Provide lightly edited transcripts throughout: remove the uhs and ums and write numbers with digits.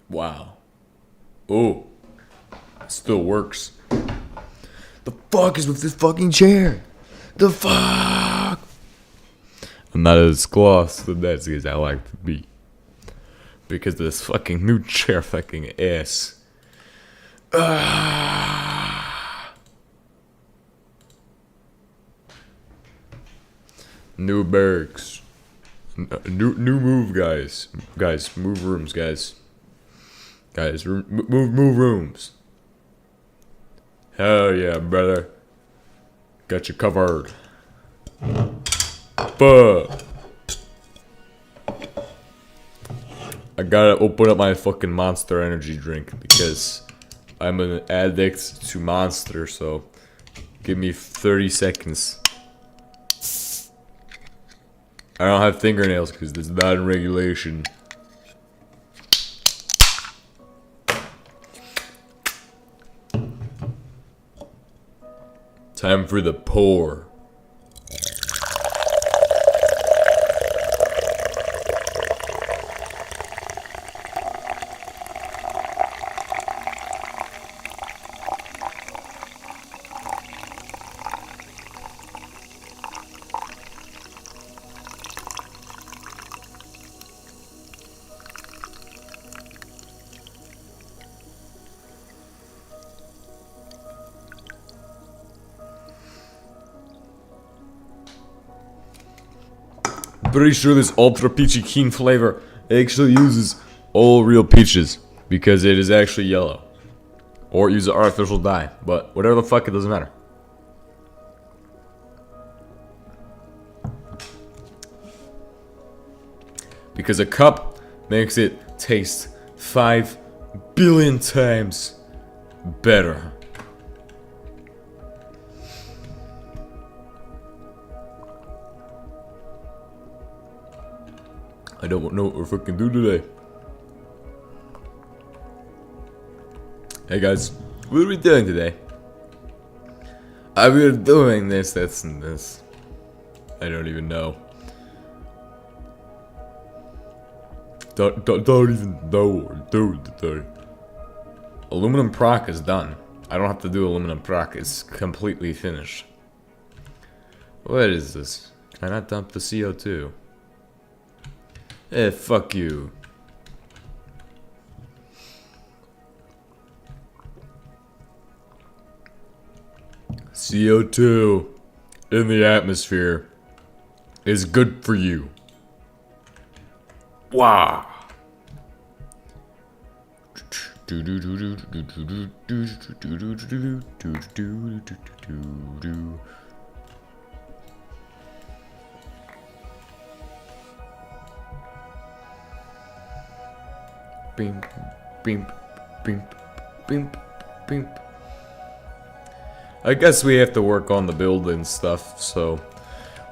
Wow. Oh, it still works. The fuck is with this fucking chair? The fuck? I'm not as close to that as I like to be. Because this fucking new chair fucking ass. New barracks. New move, guys. Guys, move rooms, guys. Guys, move rooms. Hell yeah, brother. Got you covered. But I gotta open up my fucking Monster Energy drink because I'm an addict to Monster, so give me 30 seconds. I don't have fingernails because it's not in regulation. Time for the pour. Pretty sure this ultra peachy keen flavor actually uses all real peaches because it is actually yellow, or use an artificial dye. But whatever the fuck, it doesn't matter. Because a cup makes it taste 5 billion times better. I don't know what we're fucking do today. Hey guys, what are we doing today? We're doing this, this, and this. I don't even know. Don't even know what we're doing today. Aluminum proc is done. I don't have to do aluminum proc. It's completely finished. What is this? Can I not dump the CO2? Eh, fuck you. CO2 in the atmosphere is good for you. Wow. Beam, beam, beam, beam, beam. I guess we have to work on the build and stuff, so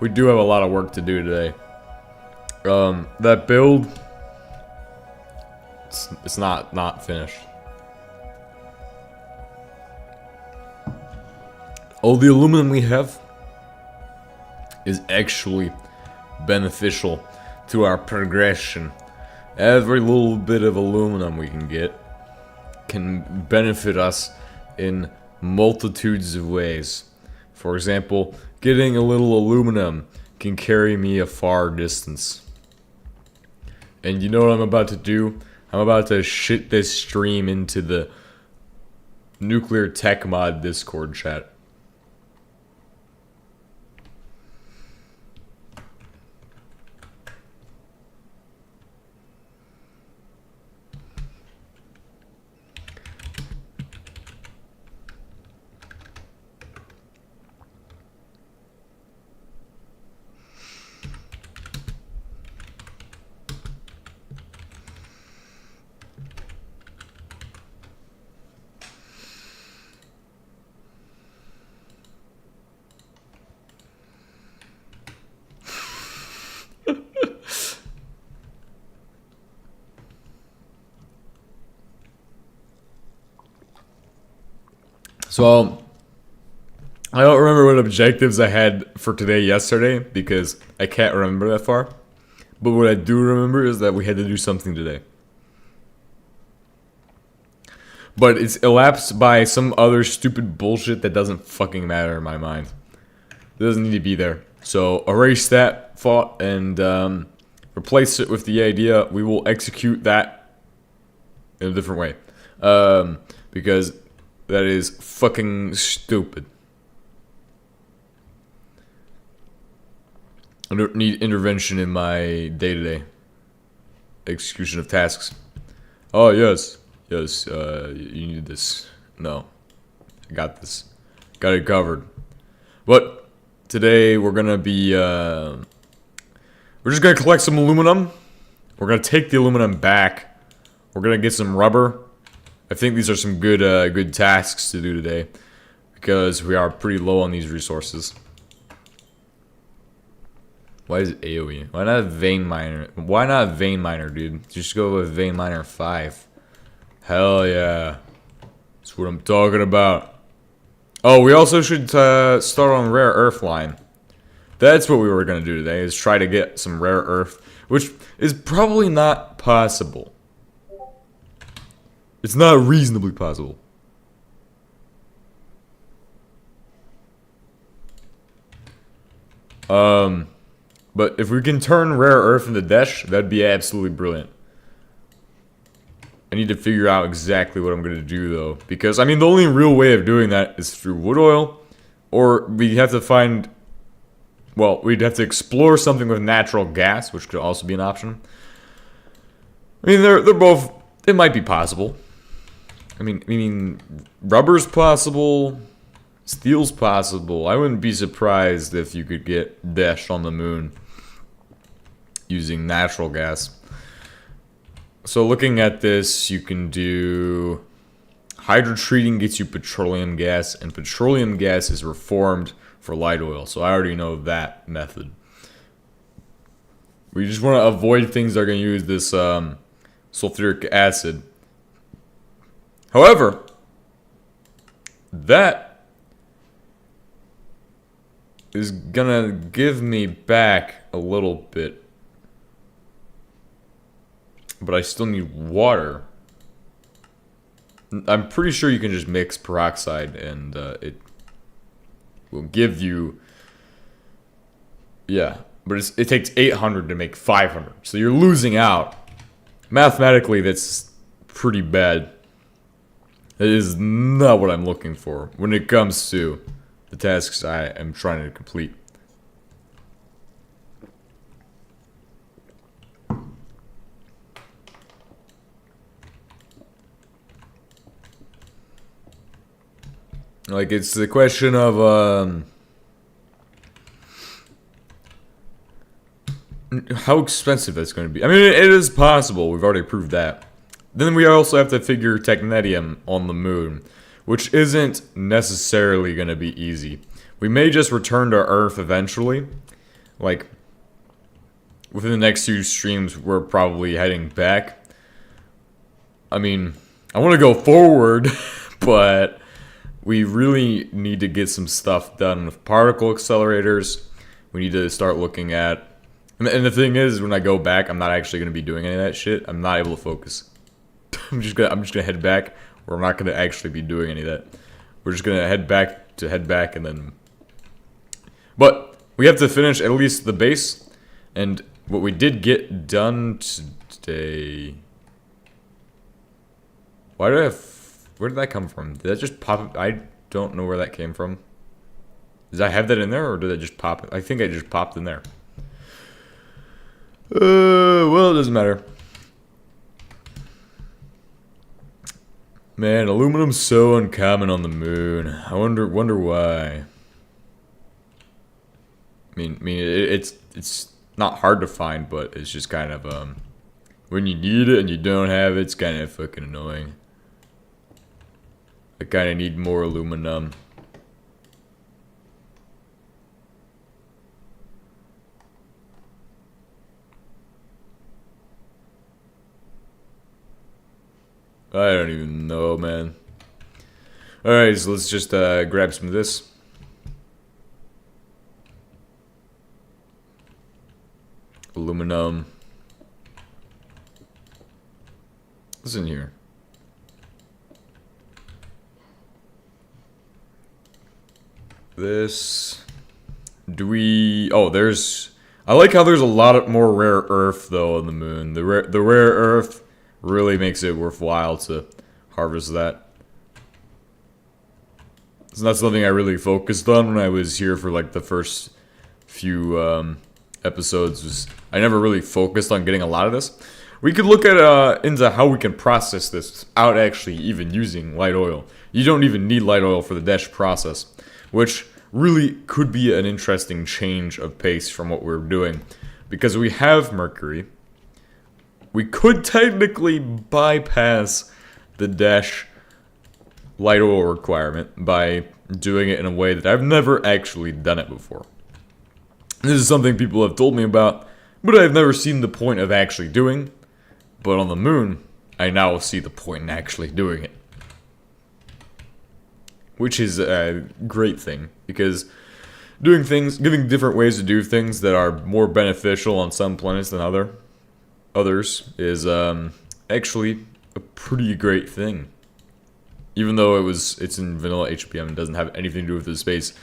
we do have a lot of work to do today. That build, it's not finished. All the aluminum we have is actually beneficial to our progression. Every little bit of aluminum we can get can benefit us in multitudes of ways. For example, getting a little aluminum can carry me a far distance. And you know what I'm about to do? I'm about to shit this stream into the Nuclear Tech Mod Discord chat. So, I don't remember what objectives I had for today yesterday because I can't remember that far. But what I do remember is that we had to do something today. But it's elapsed by some other stupid bullshit that doesn't fucking matter in my mind. It doesn't need to be there. So erase that thought and replace it with the idea we will execute that in a different way. Because that is fucking stupid. I don't need intervention in my day-to-day execution of tasks. Oh, yes. Yes, you need this. No. I got this. Got it covered. But today we're gonna be, we're just gonna collect some aluminum. We're gonna take the aluminum back. We're gonna get some rubber. I think these are some good tasks to do today. Because we are pretty low on these resources. Why is it AoE? Why not vein miner? Why not vein miner, dude? Just go with vein miner 5. Hell yeah. That's what I'm talking about. Oh, we also should start on rare earth line. That's what we were going to do today, is try to get some rare earth, which is probably not possible. It's not reasonably possible. But if we can turn rare earth into dash, that'd be absolutely brilliant. I need to figure out exactly what I'm going to do, though. Because, I mean, the only real way of doing that is through wood oil. Or we have to find... Well, we'd have to explore something with natural gas, which could also be an option. I mean, they're both... It might be possible. I mean, rubber's possible... Steel's possible. I wouldn't be surprised if you could get dashed on the moon using natural gas. So looking at this, you can do hydrotreating gets you petroleum gas, and petroleum gas is reformed for light oil. So I already know that method. We just want to avoid things that are going to use this sulfuric acid. However, that is gonna give me back a little bit. But I still need water. I'm pretty sure you can just mix peroxide and it will give you... Yeah, but it takes 800 to make 500. So you're losing out. Mathematically, that's pretty bad. That is not what I'm looking for when it comes to the tasks I am trying to complete. Like, it's the question of, how expensive that's going to be. I mean, it is possible. We've already proved that. Then we also have to figure technetium on the moon, which isn't necessarily going to be easy. We may just return to Earth eventually. Like, within the next few streams, we're probably heading back. I mean, I want to go forward, but we really need to get some stuff done with particle accelerators. We need to start looking at... And the thing is, when I go back, I'm not actually going to be doing any of that shit. I'm not able to focus. I'm just gonna head back, or I'm not gonna actually be doing any of that. We're just gonna head back, and then... But we have to finish at least the base, and what we did get done today... Why do I have... Where did that come from? Did that just pop? I don't know where that came from. Did I have that in there, or did it just pop? I think it just popped in there. Well, it doesn't matter. Man, aluminum's so uncommon on the moon. I wonder why. I mean, it's not hard to find, but it's just kind of when you need it and you don't have it, it's kind of fucking annoying. I kind of need more aluminum. I don't even know, man. Alright, so let's just grab some of this. Aluminum. What's in here? this. Do we... Oh, there's... I like how there's a lot more rare earth, though, on the moon. The rare earth really makes it worthwhile to harvest that. It's not something I really focused on when I was here for, like, the first few episodes. I never really focused on getting a lot of this. We could look at into how we can process this without actually even using light oil. You don't even need light oil for the dash process, which really could be an interesting change of pace from what we're doing. Because we have mercury, we could technically bypass the dash light oil requirement by doing it in a way that I've never actually done it before. This is something people have told me about, but I've never seen the point of actually doing. But on the moon, I now see the point in actually doing it. Which is a great thing, because doing things, giving different ways to do things that are more beneficial on some planets than others is actually a pretty great thing. Even though it's in vanilla HBM, it doesn't have anything to do with the space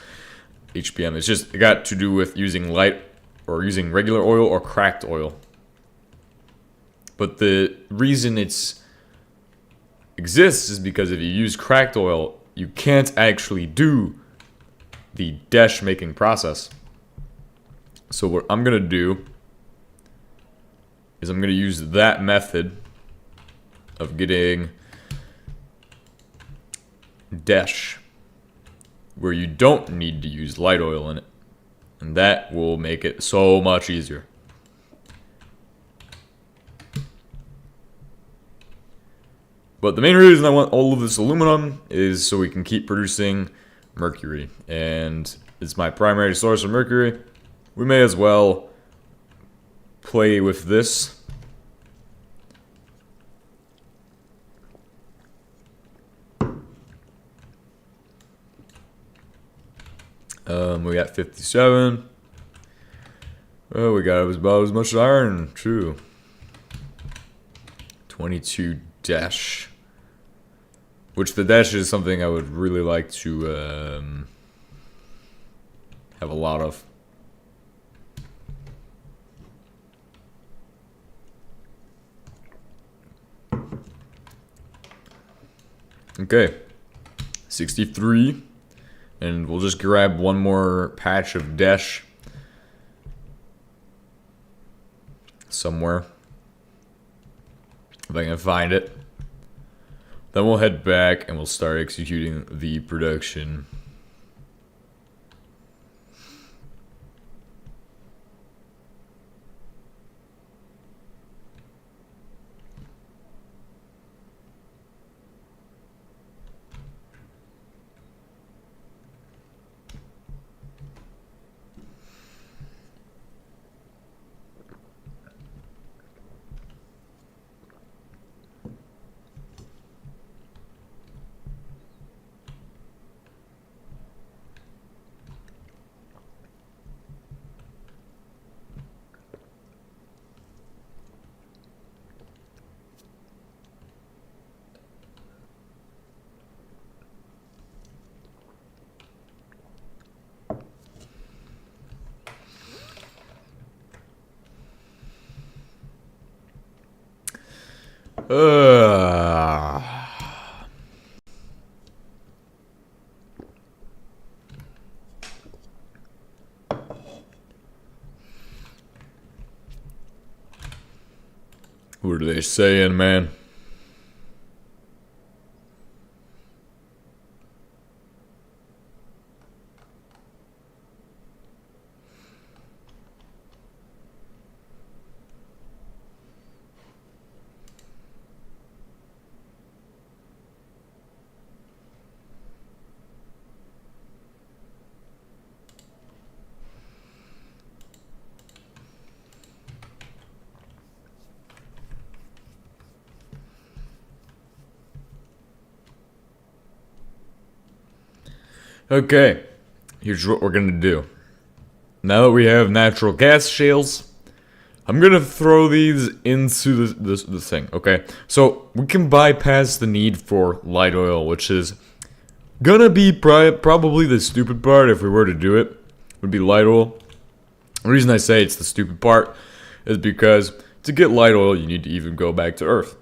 HBM. It got to do with using light or using regular oil or cracked oil. But the reason it exists is because if you use cracked oil, you can't actually do the dash making process. So what I'm gonna do is I'm gonna use that method of getting dash where you don't need to use light oil in it, and that will make it so much easier. But the main reason I want all of this aluminum is so we can keep producing mercury. And it's my primary source of mercury. We may as well play with this. We got 57. Oh, we got about as much iron, too. 22 dash. Which the dash is something I would really like to have a lot of. Okay, 63, and we'll just grab one more patch of dash somewhere, if I can find it. Then we'll head back and we'll start executing the production. What are they saying, man? Okay, here's what we're gonna do. Now that we have natural gas shales, I'm gonna throw these into the thing, okay? So we can bypass the need for light oil, which is gonna be probably the stupid part if we were to do it, would be light oil. The reason I say it's the stupid part is because to get light oil, you need to even go back to Earth.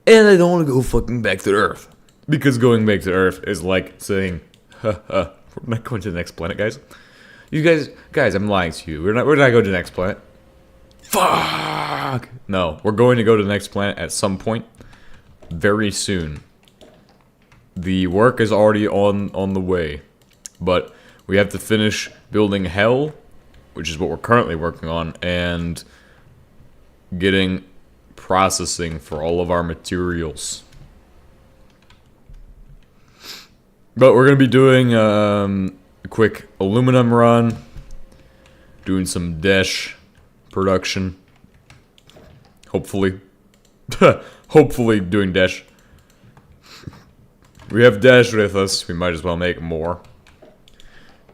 And I don't want to go fucking back to Earth. Because going back to Earth is like saying, we're not going to the next planet, guys. You guys, I'm lying to you. We're not going to the next planet. Fuck! No, we're going to go to the next planet at some point. Very soon. The work is already on the way. But we have to finish building Hell, which is what we're currently working on, and getting processing for all of our materials. But we're going to be doing a quick aluminum run, doing some dash production, hopefully. Hopefully doing dash. We have dash with us, we might as well make more.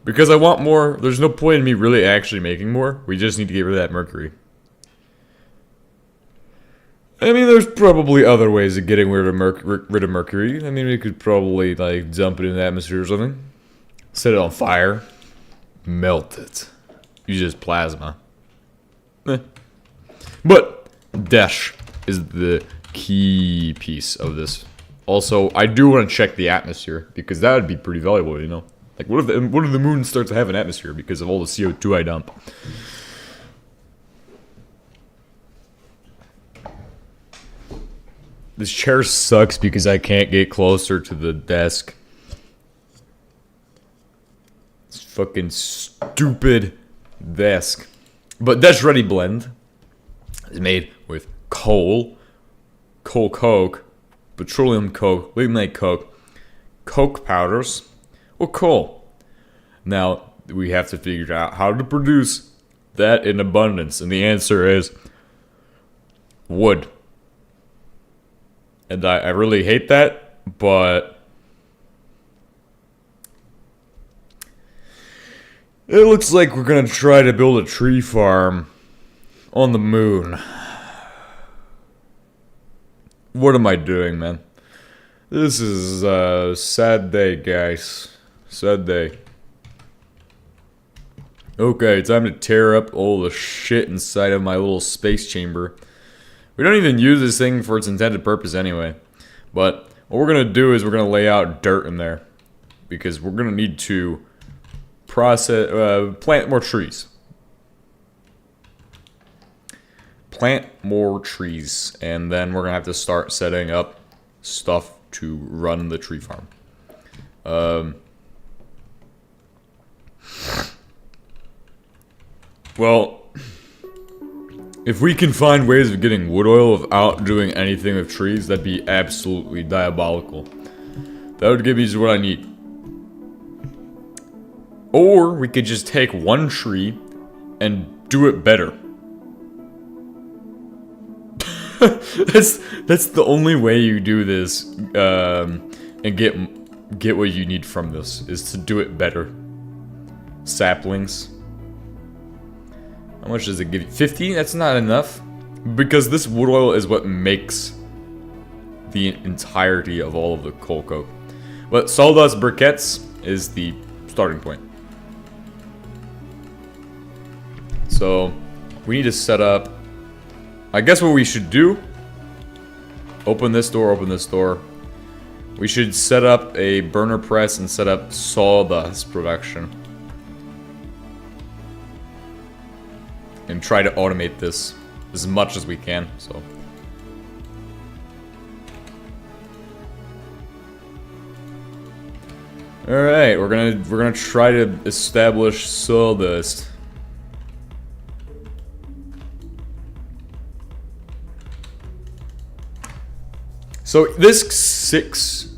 Because I want more, there's no point in me really actually making more, we just need to get rid of that mercury. I mean, there's probably other ways of getting rid of mercury. I mean, we could probably, like, dump it in the atmosphere or something. Set it on fire. Melt it. Use it as plasma. But, dash is the key piece of this. Also, I do want to check the atmosphere, because that would be pretty valuable, you know? Like, what if the moon starts to have an atmosphere because of all the CO2 I dump? This chair sucks because I can't get closer to the desk. It's fucking stupid desk. But Dash Ready Blend is made with coal, coke, petroleum coke, lignite coke, coke powders, or coal. Now, we have to figure out how to produce that in abundance. And the answer is wood. And I really hate that, but it looks like we're gonna try to build a tree farm on the moon. What am I doing, man? This is a sad day, guys. Sad day. Okay, time to tear up all the shit inside of my little space chamber. We don't even use this thing for its intended purpose anyway. But what we're going to do is we're going to lay out dirt in there. Because we're going to need to plant more trees. Plant more trees. And then we're going to have to start setting up stuff to run the tree farm. Well, if we can find ways of getting wood oil without doing anything with trees, that'd be absolutely diabolical. That would give me just what I need. Or we could just take one tree and do it better. That's the only way you do this and get what you need from this, is to do it better. Saplings. How much does it give you? 50? That's not enough. Because this wood oil is what makes the entirety of all of the coal coke. But sawdust briquettes is the starting point. So, we need to set up... I guess what we should do... Open this door. We should set up a burner press and set up sawdust production. And try to automate this as much as we can, so. Alright, we're gonna try to establish sawdust. So this 6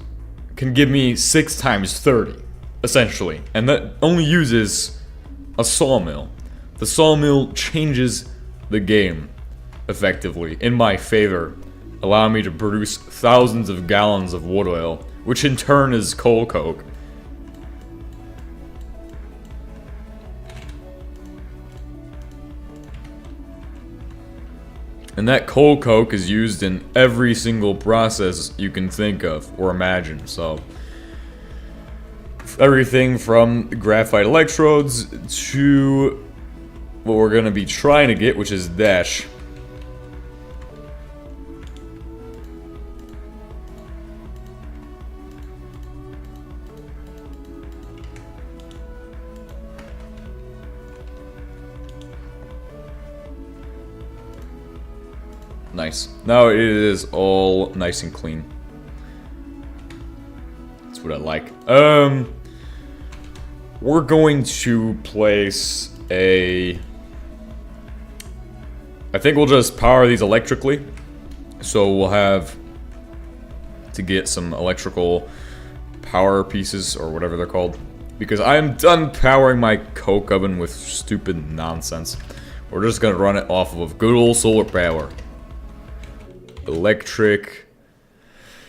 can give me 6 times 30, essentially. And that only uses a sawmill. The sawmill changes the game, effectively, in my favor, allowing me to produce thousands of gallons of wood oil, which in turn is coal coke. And that coal coke is used in every single process you can think of or imagine, so... everything from graphite electrodes to what we're going to be trying to get, which is dash. Nice. Now it is all nice and clean. That's what I like. We're going to place a... I think we'll just power these electrically. So we'll have to get some electrical power pieces or whatever they're called. Because I'm done powering my coke oven with stupid nonsense. We're just going to run it off of good old solar power. Electric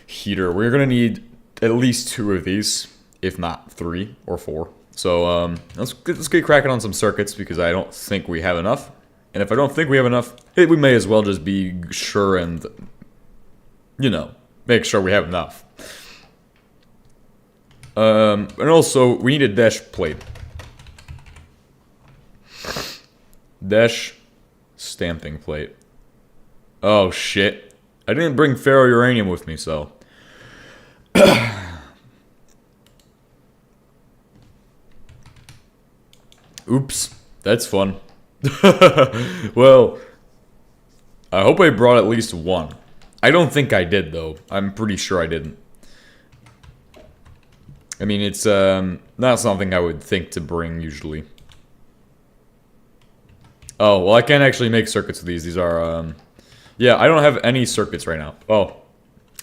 heater. We're gonna need at least 2 of these, if not 3 or 4. So let's get cracking on some circuits because I don't think we have enough. And if I don't think we have enough, we may as well just be sure and, you know, make sure we have enough. And also we need a dash plate. Dash stamping plate. Oh shit. I didn't bring ferrouranium with me, so... Oops. That's fun. Well, I hope I brought at least 1. I don't think I did, though. I'm pretty sure I didn't. I mean, it's not something I would think to bring, usually. Oh, well, I can't actually make circuits with these. These are, yeah, I don't have any circuits right now. Oh,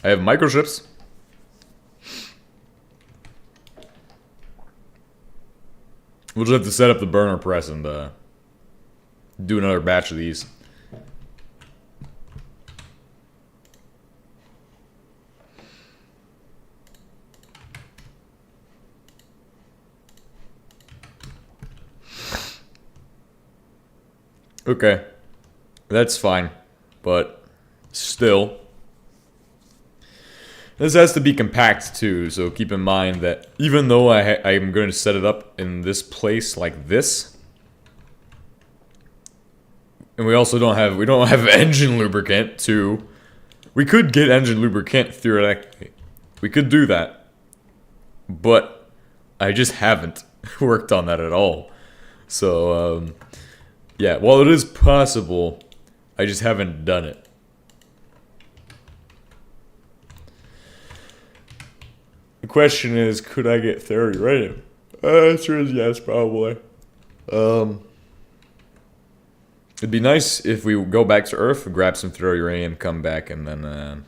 I have microchips. We'll just have to set up the burner press and do another batch of these. Okay, that's fine. But still, this has to be compact too, so keep in mind that even though I'm going to set it up in this place like this, and we don't have engine lubricant too. We could get engine lubricant theoretically. We could do that, but I just haven't worked on that at all. So yeah, while it is possible, I just haven't done it. The question is, could I get ferrouranium? Answer is yes, probably. It'd be nice if we go back to Earth, grab some ferrouranium, come back, and then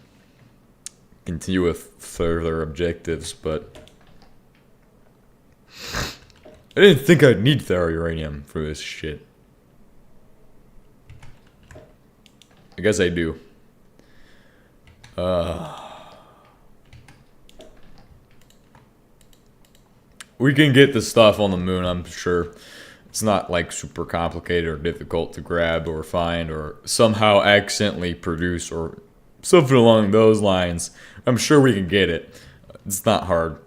continue with further objectives, but... I didn't think I'd need ferrouranium for this shit. I guess I do. We can get the stuff on the moon, I'm sure. It's not like super complicated or difficult to grab or find or somehow accidentally produce or something along those lines. I'm sure we can get it. It's not hard.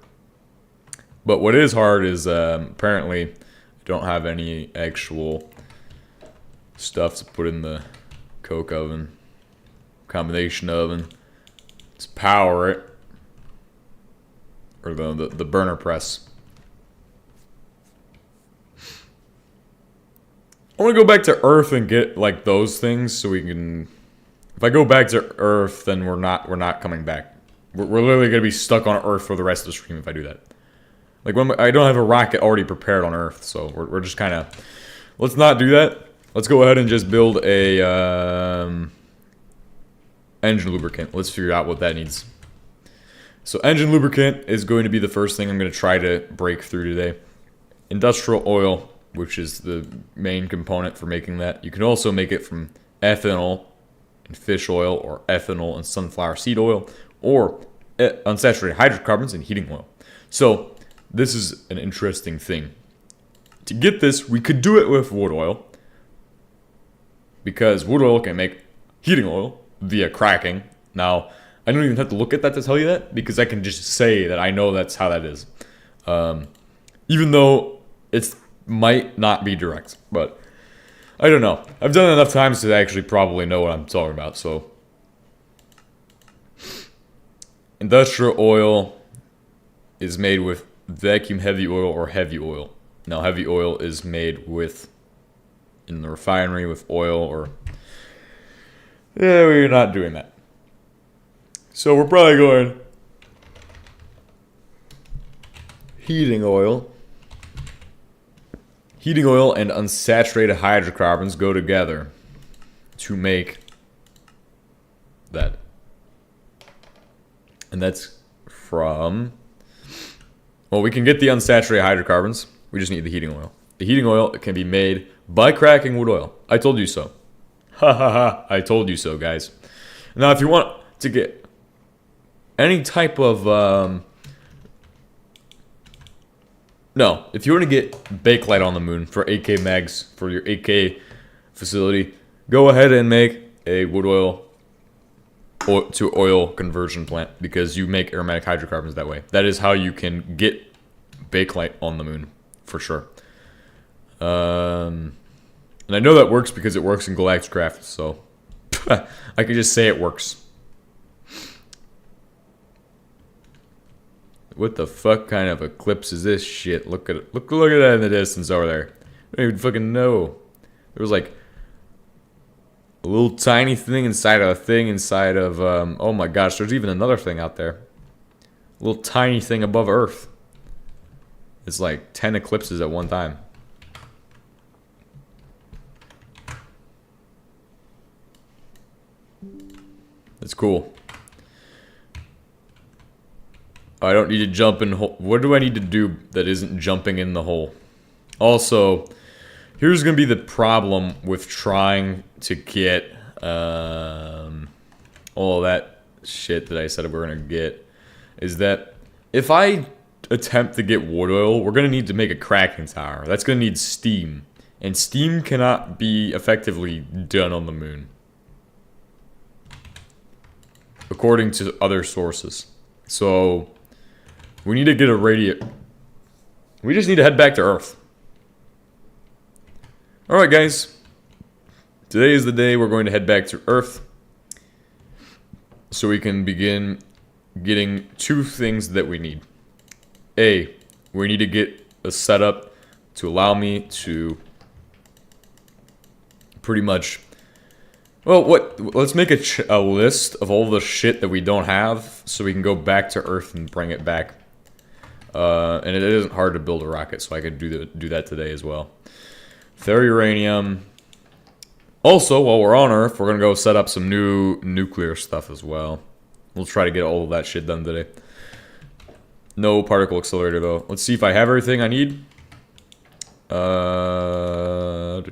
But what is hard is apparently I don't have any actual stuff to put in the coke oven, combination oven, to power it, or the burner press. I want to go back to Earth and get like those things so we can. If I go back to Earth, then we're not coming back. We're literally gonna be stuck on Earth for the rest of the stream if I do that. Like I don't have a rocket already prepared on Earth, so we're just kind of. Let's not do that. Let's go ahead and just build a engine lubricant. Let's figure out what that needs. So engine lubricant is going to be the first thing I'm going to try to break through today. Industrial oil, which is the main component for making that. You can also make it from ethanol and fish oil, or ethanol and sunflower seed oil, or unsaturated hydrocarbons and heating oil. So this is an interesting thing. To get this, we could do it with wood oil, because wood oil can make heating oil via cracking. Now, I don't even have to look at that to tell you that, because I can just say that I know that's how that is. Even though it might not be direct, but I don't know. I've done it enough times to actually probably know what I'm talking about, so. Industrial oil is made with vacuum heavy oil or heavy oil. Now, heavy oil is made with, in the refinery with oil or, yeah, we're not doing that. So we're probably going heating oil. Heating oil and unsaturated hydrocarbons go together to make that. And that's from... Well, we can get the unsaturated hydrocarbons. We just need the heating oil. The heating oil can be made by cracking wood oil. I told you so. Ha ha ha. I told you so, guys. Now, if you want to get any type of... No, if you want to get bakelite on the moon for 8K mags for your 8K facility, go ahead and make a wood oil to oil conversion plant because you make aromatic hydrocarbons that way. That is how you can get bakelite on the moon, for sure. And I know that works because it works in Galacticraft, so I can just say it works. What the fuck kind of eclipse is this shit? Look at it. Look at that in the distance over there. I don't even fucking know. There was like a little tiny thing inside of a thing inside of oh my gosh, there's even another thing out there. A little tiny thing above Earth. It's like 10 eclipses at one time. It's cool. I don't need to jump in hole. What do I need to do that isn't jumping in the hole? Also, here's going to be the problem with trying to get all that shit that I said we're going to get. Is that if I attempt to get wood oil, we're going to need to make a cracking tower. That's going to need steam. And steam cannot be effectively done on the moon, according to other sources. So we need to get a radiant. We just need to head back to Earth. Alright, guys. Today is the day we're going to head back to Earth, so we can begin getting two things that we need. A, we need to get a setup to allow me to pretty much... Well, let's make a list of all the shit that we don't have, so we can go back to Earth and bring it back. And it isn't hard to build a rocket, so I could do that today as well. Uranium. Also, while we're on Earth, we're gonna go set up some new nuclear stuff as well. We'll try to get all of that shit done today. No particle accelerator though. Let's see if I have everything I need. I'm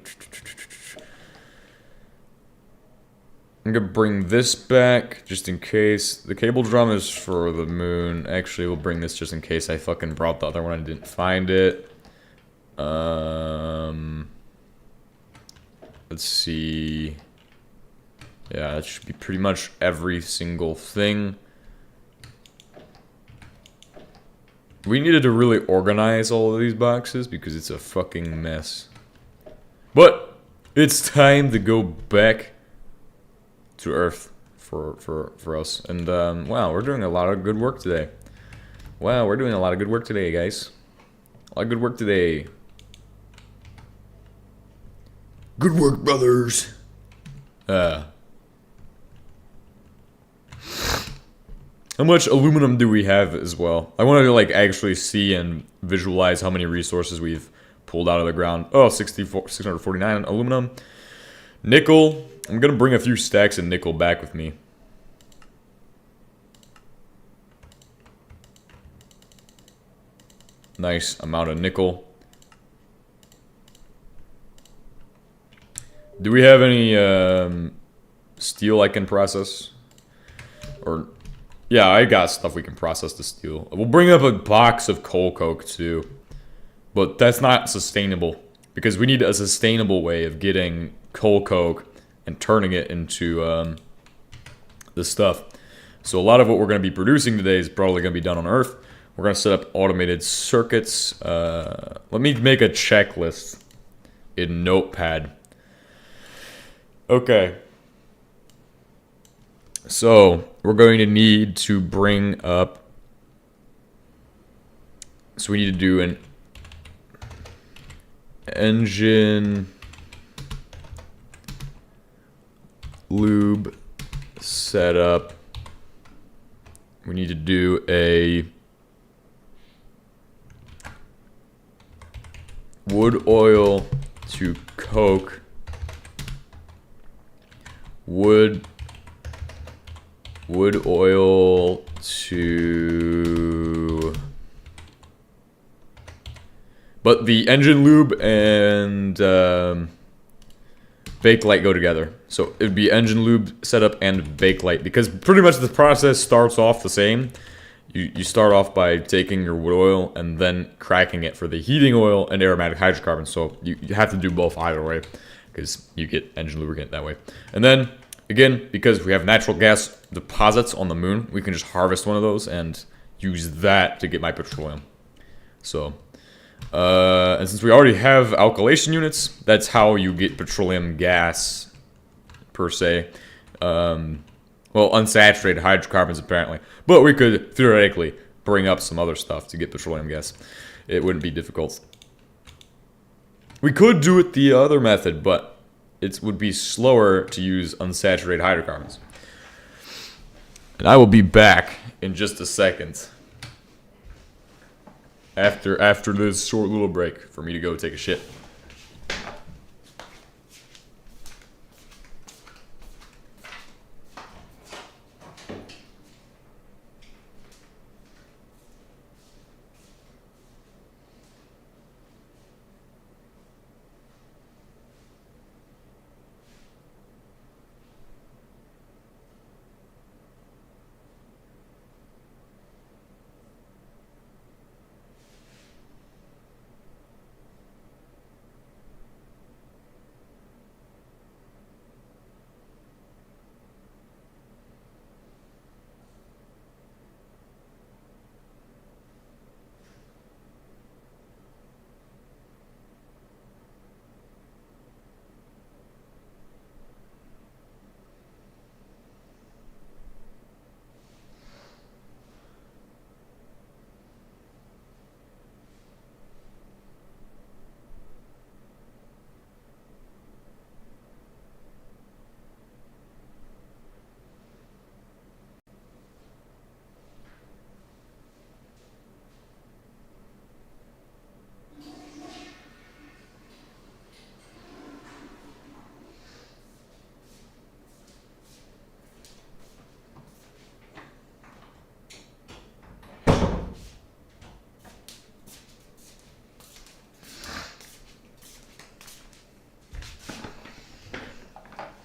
gonna bring this back just in case. The cable drum is for the moon. Actually, we'll bring this just in case I fucking brought the other one and didn't find it. Let's see. Yeah, that should be pretty much every single thing. We needed to really organize all of these boxes because it's a fucking mess. But it's time to go back to Earth for us. And wow, we're doing a lot of good work today. Wow, we're doing a lot of good work today, guys. A lot of good work today. Good work, brothers. How much aluminum do we have as well? I want to like actually see and visualize how many resources we've pulled out of the ground. Oh, 649 aluminum. Nickel. I'm gonna bring a few stacks of nickel back with me. Nice amount of nickel. Do we have any steel I can process? Or, yeah, I got stuff we can process the steel. We'll bring up a box of coal coke too. But that's not sustainable. Because we need a sustainable way of getting coal coke and turning it into the stuff. So a lot of what we're going to be producing today is probably going to be done on Earth. We're gonna set up automated circuits. Let me make a checklist in Notepad. Okay. So we're going to need to bring up. So we need to do an engine lube setup. We need to do a wood oil to coke, wood oil to, but the engine lube and Bakelite go together. So it'd be engine lube setup and Bakelite, because pretty much the process starts off the same. You start off by taking your wood oil and then cracking it for the heating oil and aromatic hydrocarbons. So you have to do both either way, because you get engine lubricant that way. And then, again, because we have natural gas deposits on the moon, we can just harvest one of those and use that to get my petroleum. So, and since we already have alkylation units, that's how you get petroleum gas, per se. Well, unsaturated hydrocarbons, apparently. But we could, theoretically, bring up some other stuff to get petroleum gas. It wouldn't be difficult. We could do it the other method, but it would be slower to use unsaturated hydrocarbons. And I will be back in just a second. After this short little break for me to go take a shit.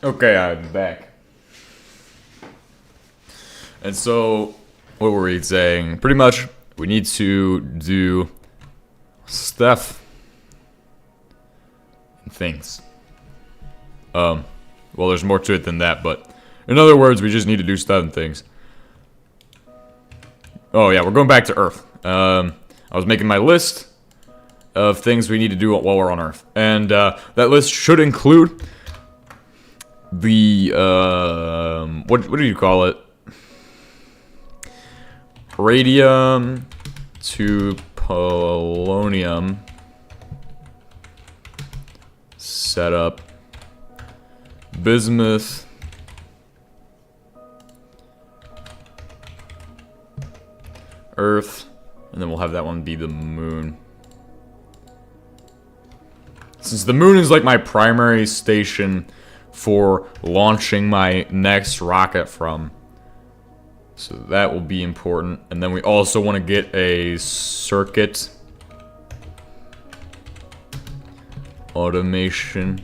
Okay, I'm back. And so, what were we saying? Pretty much, we need to do stuff and things. Well, there's more to it than that, but in other words, we just need to do stuff and things. Oh yeah, we're going back to Earth. I was making my list of things we need to do while we're on Earth, and that list should include the what do you call it? Radium to polonium setup, bismuth, Earth, and then we'll have that one be the moon. Since the moon is like my primary station for launching my next rocket from, so that will be important. And then we also want to get a circuit automation.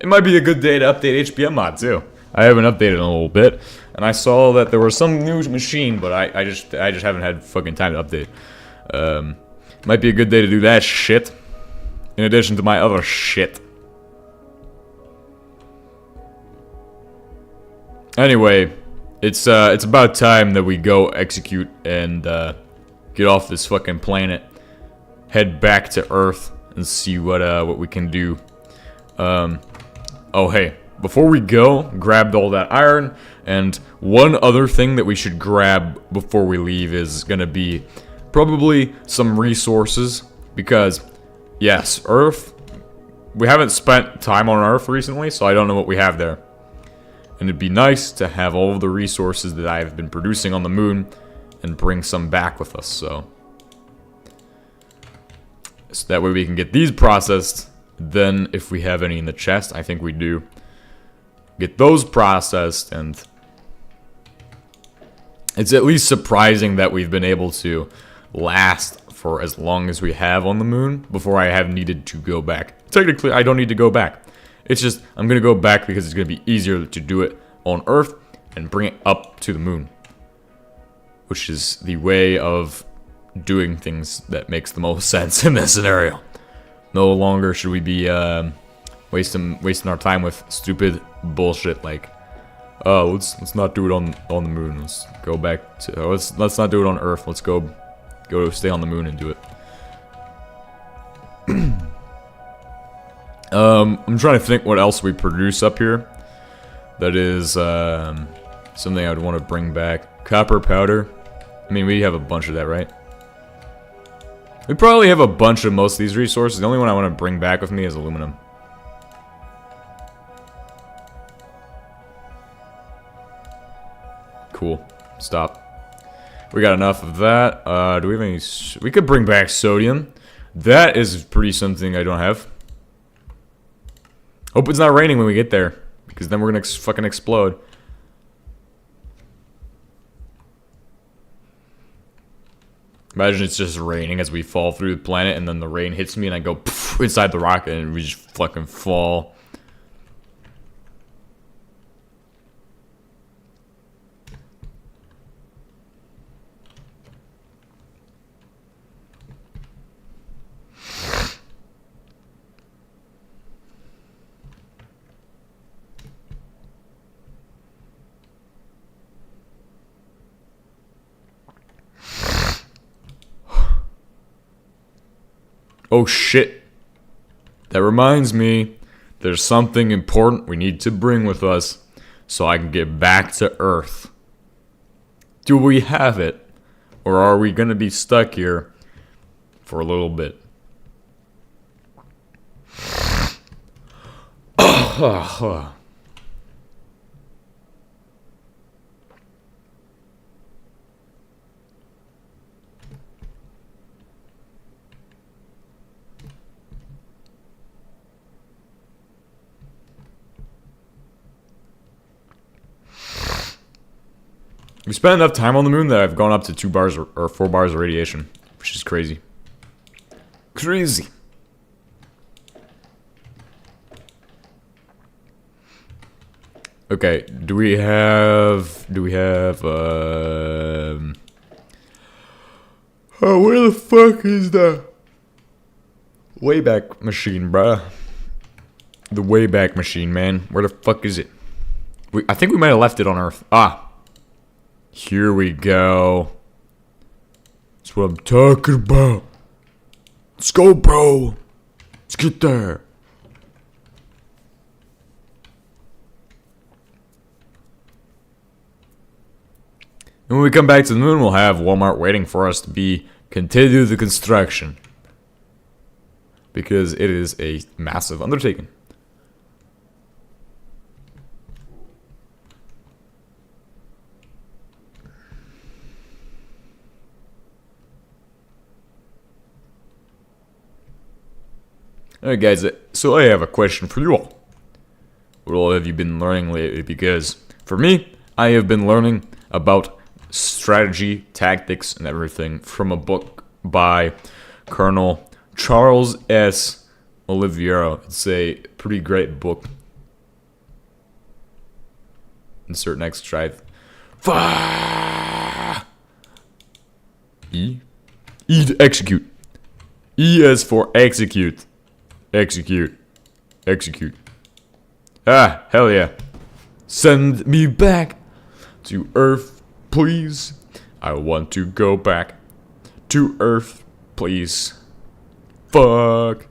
It might be a good day to update HBM mod too. I haven't updated in a little bit, and I saw that there was some new machine, but I just haven't had fucking time to update. Might be a good day to do that shit, in addition to my other shit. Anyway, it's about time that we go execute and get off this fucking planet, head back to Earth, and see what we can do. Oh hey, before we go, grabbed all that iron, and one other thing that we should grab before we leave is gonna be probably some resources, because yes, Earth, we haven't spent time on Earth recently, so I don't know what we have there. And it'd be nice to have all of the resources that I've been producing on the moon and bring some back with us, so that way we can get these processed. Then if we have any in the chest, I think we do, get those processed. And it's at least surprising that we've been able to last for as long as we have on the moon before I have needed to go back. Technically, I don't need to go back. It's just, I'm going to go back because it's going to be easier to do it on Earth and bring it up to the moon, which is the way of doing things that makes the most sense in this scenario. No longer should we be wasting our time with stupid bullshit like, oh, let's not do it on the moon. Let's go back to let's not do it on Earth. Let's go stay on the moon and do it. I'm trying to think what else we produce up here. That is something I would want to bring back. Copper powder. I mean, we have a bunch of that, right? We probably have a bunch of most of these resources. The only one I want to bring back with me is aluminum. Cool. Stop. We got enough of that. Do we have any... We could bring back sodium. That is pretty something I don't have. Hope it's not raining when we get there, because then we're gonna fucking explode. Imagine it's just raining as we fall through the planet, and then the rain hits me and I go poof, inside the rocket and we just fucking fall. Oh shit. That reminds me, there's something important we need to bring with us so I can get back to Earth. Do we have it? Or are we gonna be stuck here for a little bit? We spent enough time on the moon that I've gone up to 2 bars or 4 bars of radiation, which is crazy. Crazy. Okay, do we have oh, where the fuck is the Wayback Machine, bruh? The Wayback Machine, man. Where the fuck is it? I think we might have left it on Earth. Ah. Here we go. That's what I'm talking about. Let's go, bro. Let's get there. And when we come back to the moon, we'll have Walmart waiting for us to continue the construction. Because it is a massive undertaking. Alright guys, so I have a question for you all. What all have you been learning lately? Because for me, I have been learning about strategy, tactics, and everything from a book by Colonel Charles S. Oliviero. It's a pretty great book. Insert next drive. E to execute. E as for execute. Execute. Execute. Ah, hell yeah. Send me back to Earth, please. I want to go back to Earth, please. Fuck.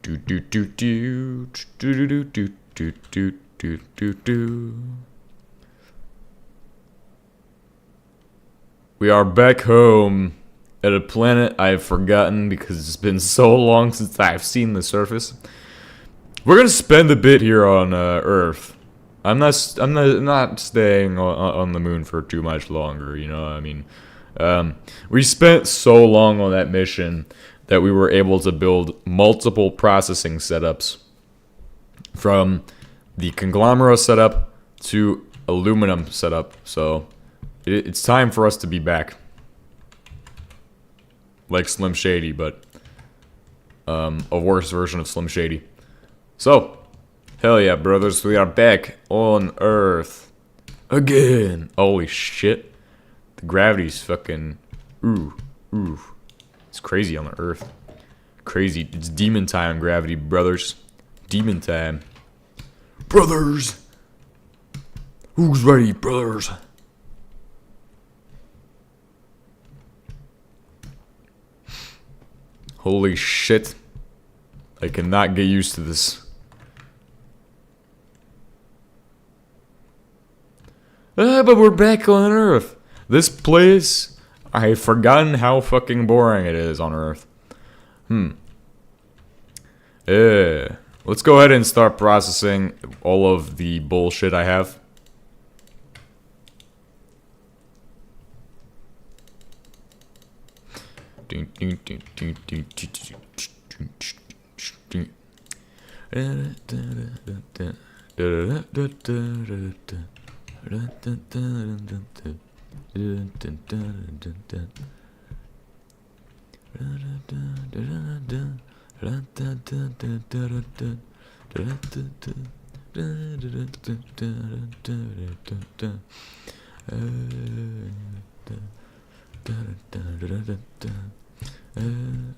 Do do do do do do do do do do do do. We are back home at a planet I've forgotten because it's been so long since I've seen the surface. We're gonna spend a bit here on Earth. I'm not staying on the moon for too much longer. You know what I mean? We spent so long on that mission that we were able to build multiple processing setups, from the conglomerate setup to aluminum setup. So it's time for us to be back, like Slim Shady, but a worse version of Slim Shady. So, hell yeah, brothers, we are back on Earth again. Holy shit, the gravity's fucking ooh. It's crazy on the Earth. Crazy. It's demon time, gravity, brothers. Demon time. Brothers! Who's ready, brothers? Holy shit. I cannot get used to this. But we're back on Earth. This place, I've forgotten how fucking boring it is on Earth. Let's go ahead and start processing all of the bullshit I have.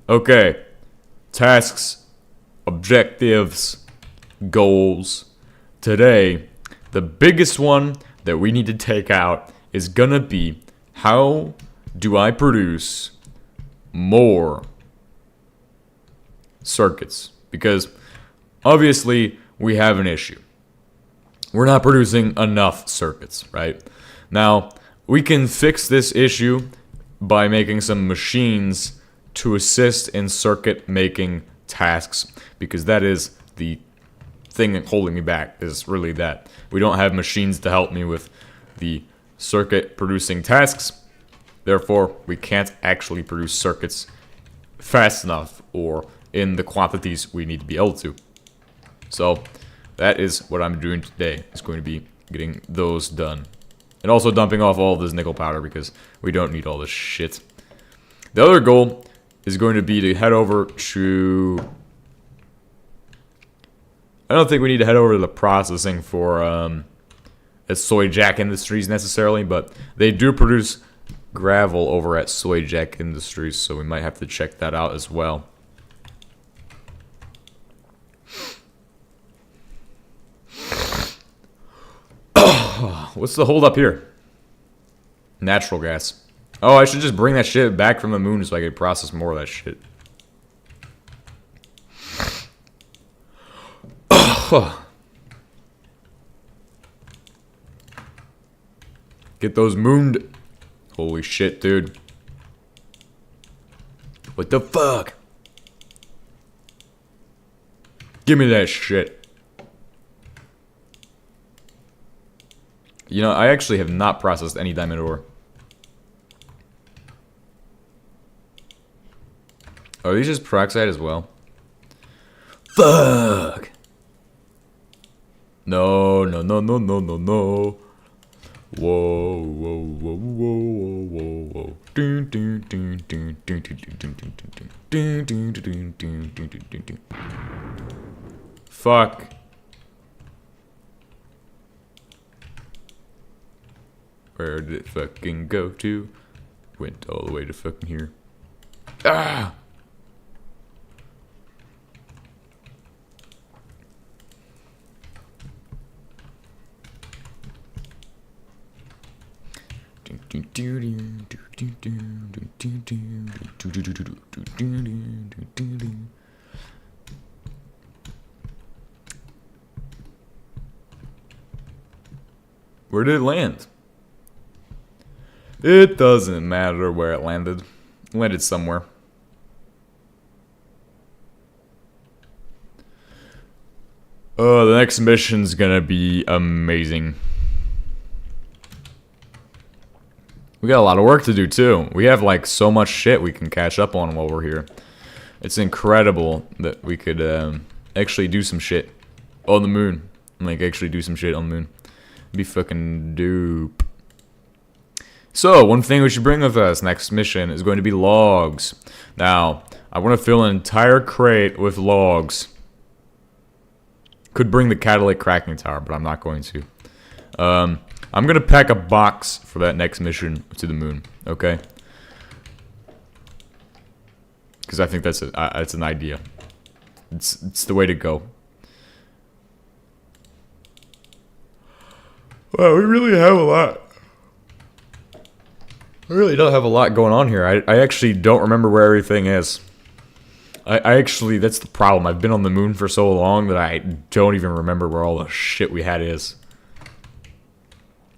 Okay. Tasks, objectives, goals. Today, the biggest one that we need to take out is gonna be, how do I produce more circuits? Because obviously we have an issue. We're not producing enough circuits, right? Now, we can fix this issue by making some machines to assist in circuit making tasks, because that is the thing holding me back, is really that. We don't have machines to help me with the circuit producing tasks. Therefore, we can't actually produce circuits fast enough or in the quantities we need to be able to. So that is what I'm doing today. It's going to be getting those done. And also dumping off all of this nickel powder because we don't need all this shit. The other goal is going to be to head over to... I don't think we need to head over to the processing for Soy Jack Industries necessarily, but they do produce gravel over at Soy Jack Industries, so we might have to check that out as well. What's the hold up here? Natural gas. Oh, I should just bring that shit back from the moon so I could process more of that shit. Get those mooned. Holy shit, dude. What the fuck? Give me that shit. You know, I actually have not processed any diamond ore. Are these just peroxide as well? Fuck! No. Whoa. Fuck. Where did it fucking go to? Went all the way to fucking here. Ah! Where did it land? It doesn't matter where it landed. It landed somewhere. Oh, the next mission's gonna be amazing. We got a lot of work to do too. We have like so much shit we can catch up on while we're here. It's incredible that we could actually do some shit on the moon. Like actually do some shit on the moon. It'd be fucking dope. So, one thing we should bring with us next mission is going to be logs. Now, I want to fill an entire crate with logs. Could bring the catalytic cracking tower, but I'm not going to. I'm going to pack a box for that next mission to the moon, okay? Because I think that's an idea. It's the way to go. Wow, we really have a lot. I really don't have a lot going on here. I actually don't remember where everything is. I actually, that's the problem. I've been on the moon for so long that I don't even remember where all the shit we had is.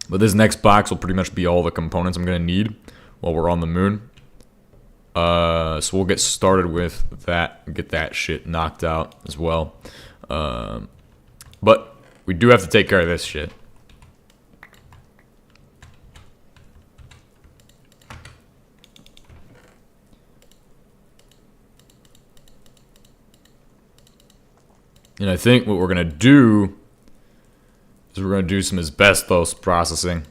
But this next box will pretty much be all the components I'm going to need while we're on the moon. So we'll get started with that, get that shit knocked out as well. But we do have to take care of this shit. And I think what we're going to do is we're going to do some asbestos processing.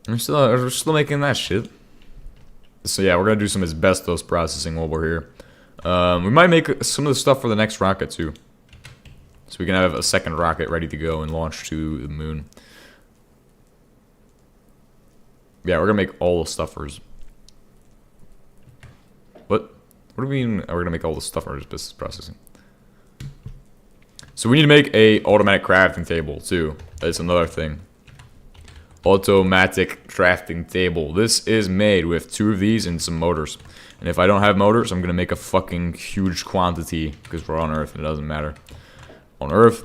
We're still making that shit. So yeah, we're going to do some asbestos processing while we're here. We might make some of the stuff for the next rocket too. So we can have a second rocket ready to go and launch to the moon. Yeah, we're gonna make all the stuffers. What do we mean? We're gonna make all the stuffers business processing. So we need to make a automatic crafting table too. That's another thing. Automatic crafting table. This is made with 2 of these and some motors. And if I don't have motors, I'm gonna make a fucking huge quantity because we're on Earth and it doesn't matter. On Earth,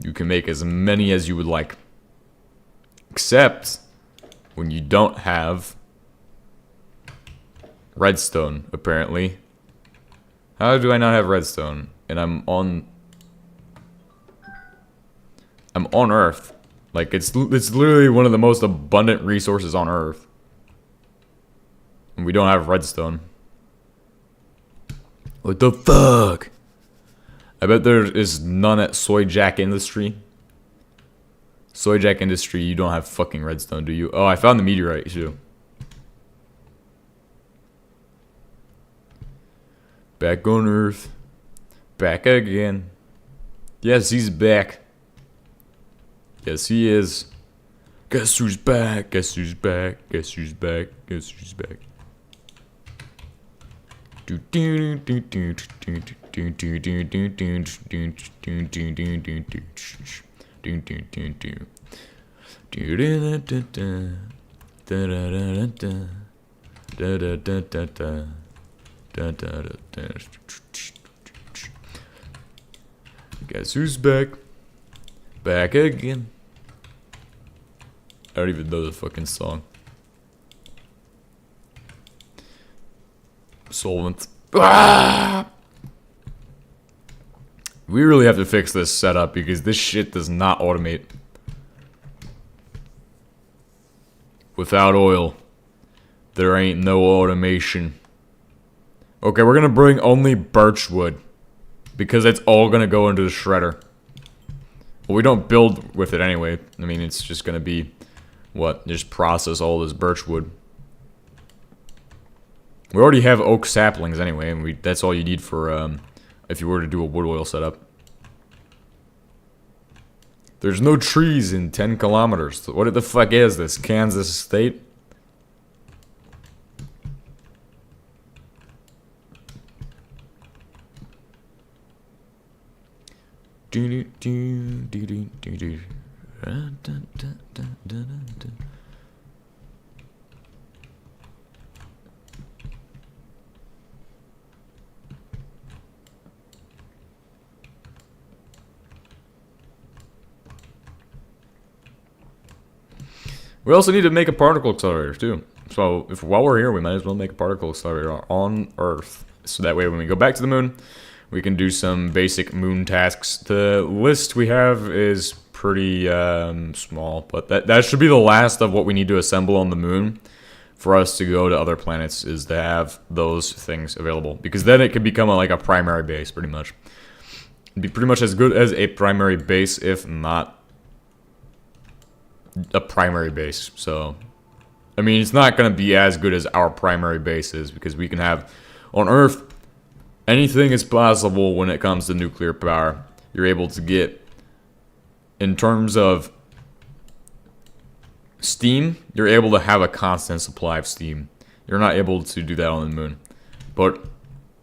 you can make as many as you would like. Except when you don't have redstone, apparently. How do I not have redstone? And I'm on Earth. Like, it's literally one of the most abundant resources on Earth. And we don't have redstone. What the fuck? I bet there is none at Soy Jack Industry. Soy Jack Industry, you don't have fucking redstone, do you? Oh, I found the meteorite, too. Back on Earth. Back again. Yes, he's back. Yes, he is. Guess who's back? Guess who's back? Guess who's back? Guess who's back? Guess who's back? Back again. I don't even know the fucking song. Solvent. Ah! We really have to fix this setup because this shit does not automate. Without oil, there ain't no automation. Okay, we're gonna bring only birch wood because it's all gonna go into the shredder. Well, we don't build with it anyway. I mean, it's just gonna be what? Just process all this birch wood. We already have oak saplings anyway, and that's all you need for if you were to do a wood oil setup. There's no trees in 10 kilometers. What the fuck is this? Kansas State? We also need to make a particle accelerator too. So while we're here, we might as well make a particle accelerator on Earth. So that way when we go back to the moon, we can do some basic moon tasks. The list we have is pretty small, but that should be the last of what we need to assemble on the moon for us to go to other planets, is to have those things available. Because then it could become like a primary base, pretty much. It'd be pretty much as good as a primary base, if not a primary base. So, I mean, it's not going to be as good as our primary base is, because we can have, on Earth, anything is possible when it comes to nuclear power. You're able to get, in terms of steam, you're able to have a constant supply of steam. You're not able to do that on the moon. But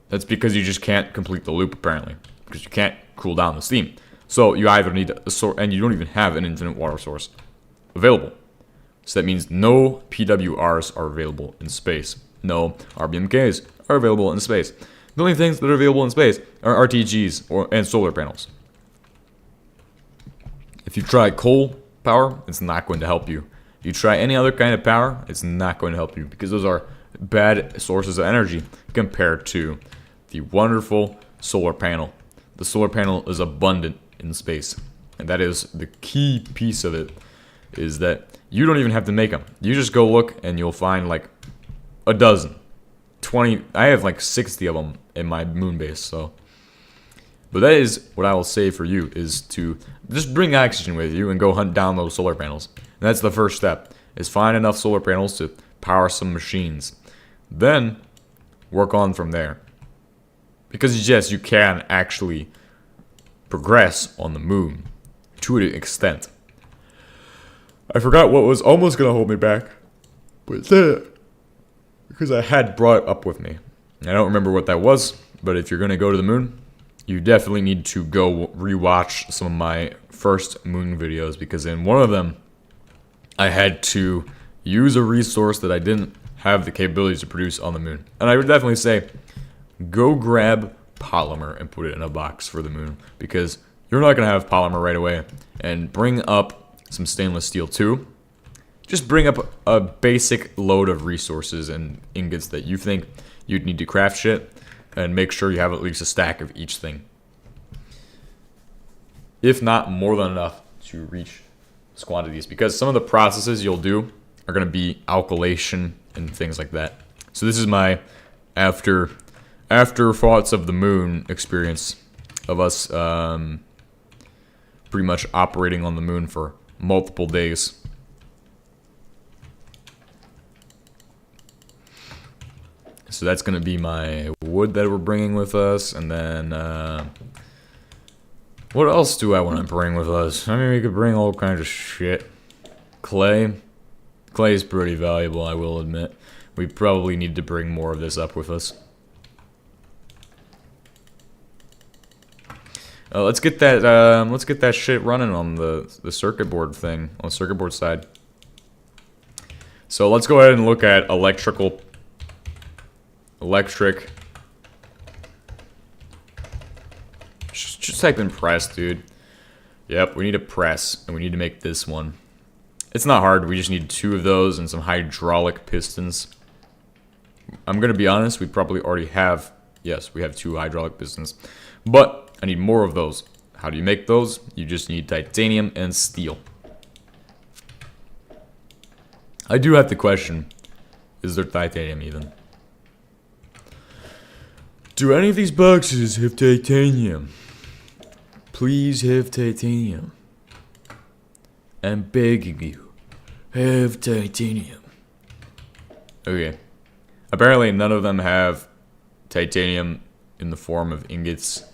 that's because you just can't complete the loop, apparently. Because you can't cool down the steam. So you either need a source, and you don't even have an infinite water source available. So that means no PWRs are available in space. No RBMKs are available in space. The only things that are available in space are RTGs and solar panels. If you try coal power, it's not going to help you. If you try any other kind of power, it's not going to help you, because those are bad sources of energy compared to the wonderful solar panel. The solar panel is abundant in space, and that is the key piece of it, is that you don't even have to make them. You just go look and you'll find like a dozen, 20. I have like 60 of them in my moon base. So, but that is what I will say for you, is to just bring oxygen with you and go hunt down those solar panels. And that's the first step, is find enough solar panels to power some machines. Then work on from there. Because yes, you can actually progress on the moon to an extent. I forgot what was almost going to hold me back, but because I had brought it up with me. I don't remember what that was, but if you're going to go to the moon, you definitely need to go rewatch some of my first moon videos, because in one of them, I had to use a resource that I didn't have the capabilities to produce on the moon. And I would definitely say, go grab polymer and put it in a box for the moon, because you're not going to have polymer right away. And bring up some stainless steel too. Just bring up a basic load of resources and ingots that you think you'd need to craft shit, and make sure you have at least a stack of each thing. If not more than enough to reach these quantities, because some of the processes you'll do are going to be alkylation and things like that. So this is my afterthoughts of the moon experience of us pretty much operating on the moon for multiple days. So that's going to be my wood that we're bringing with us. And then what else do I want to bring with us? I mean, we could bring all kinds of shit. Clay. Clay is pretty valuable, I will admit. We probably need to bring more of this up with us. Let's get that shit running on the circuit board thing, on the circuit board side. So let's go ahead and look at electric. Just type in press, dude. Yep, we need a press, and we need to make this one. It's not hard. We just need 2 of those and some hydraulic pistons. I'm gonna be honest. We probably already have. Yes, we have 2 hydraulic pistons, but I need more of those. How do you make those? You just need titanium and steel. I do have to question, is there titanium even? Do any of these boxes have titanium? Please have titanium. I'm begging you, have titanium. Okay. Apparently none of them have titanium in the form of ingots.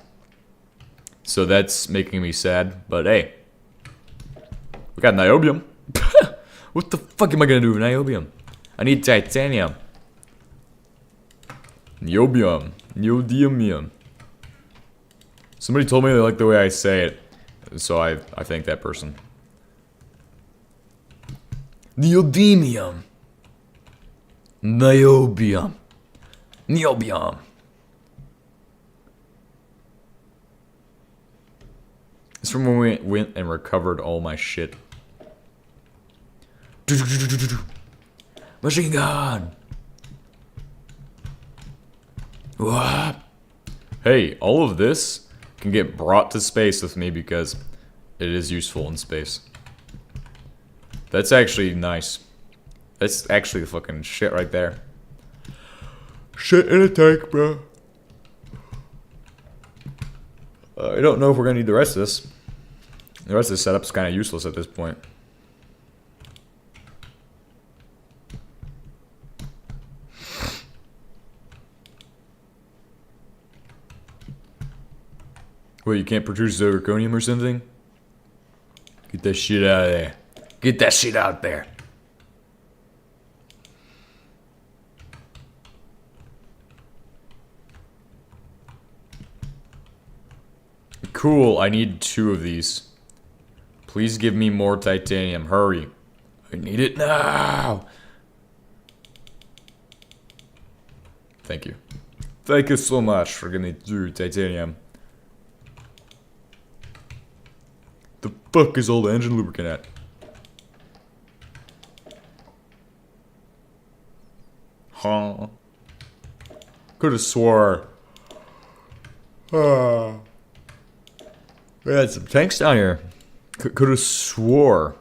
So that's making me sad, but hey. We got niobium. What the fuck am I gonna do with niobium? I need titanium. Niobium. Neodymium. Somebody told me they like the way I say it. So I thank that person. Neodymium. Niobium. Niobium. It's from when we went and recovered all my shit. Machine gun. What? Hey, all of this can get brought to space with me because it is useful in space. That's actually nice. That's actually the fucking shit right there. Shit in a tank, bro. I don't know if we're gonna need the rest of this. The rest of the setup's kind of useless at this point. What, you can't produce zirconium or something? Get that shit out of there. Get that shit out there. Cool, I need 2 of these. Please give me more titanium. Hurry. I need it now. Thank you. Thank you so much for giving me 2 titanium. The fuck is all the engine lubricant at? Huh? Could've swore. We had some tanks down here. Could've swore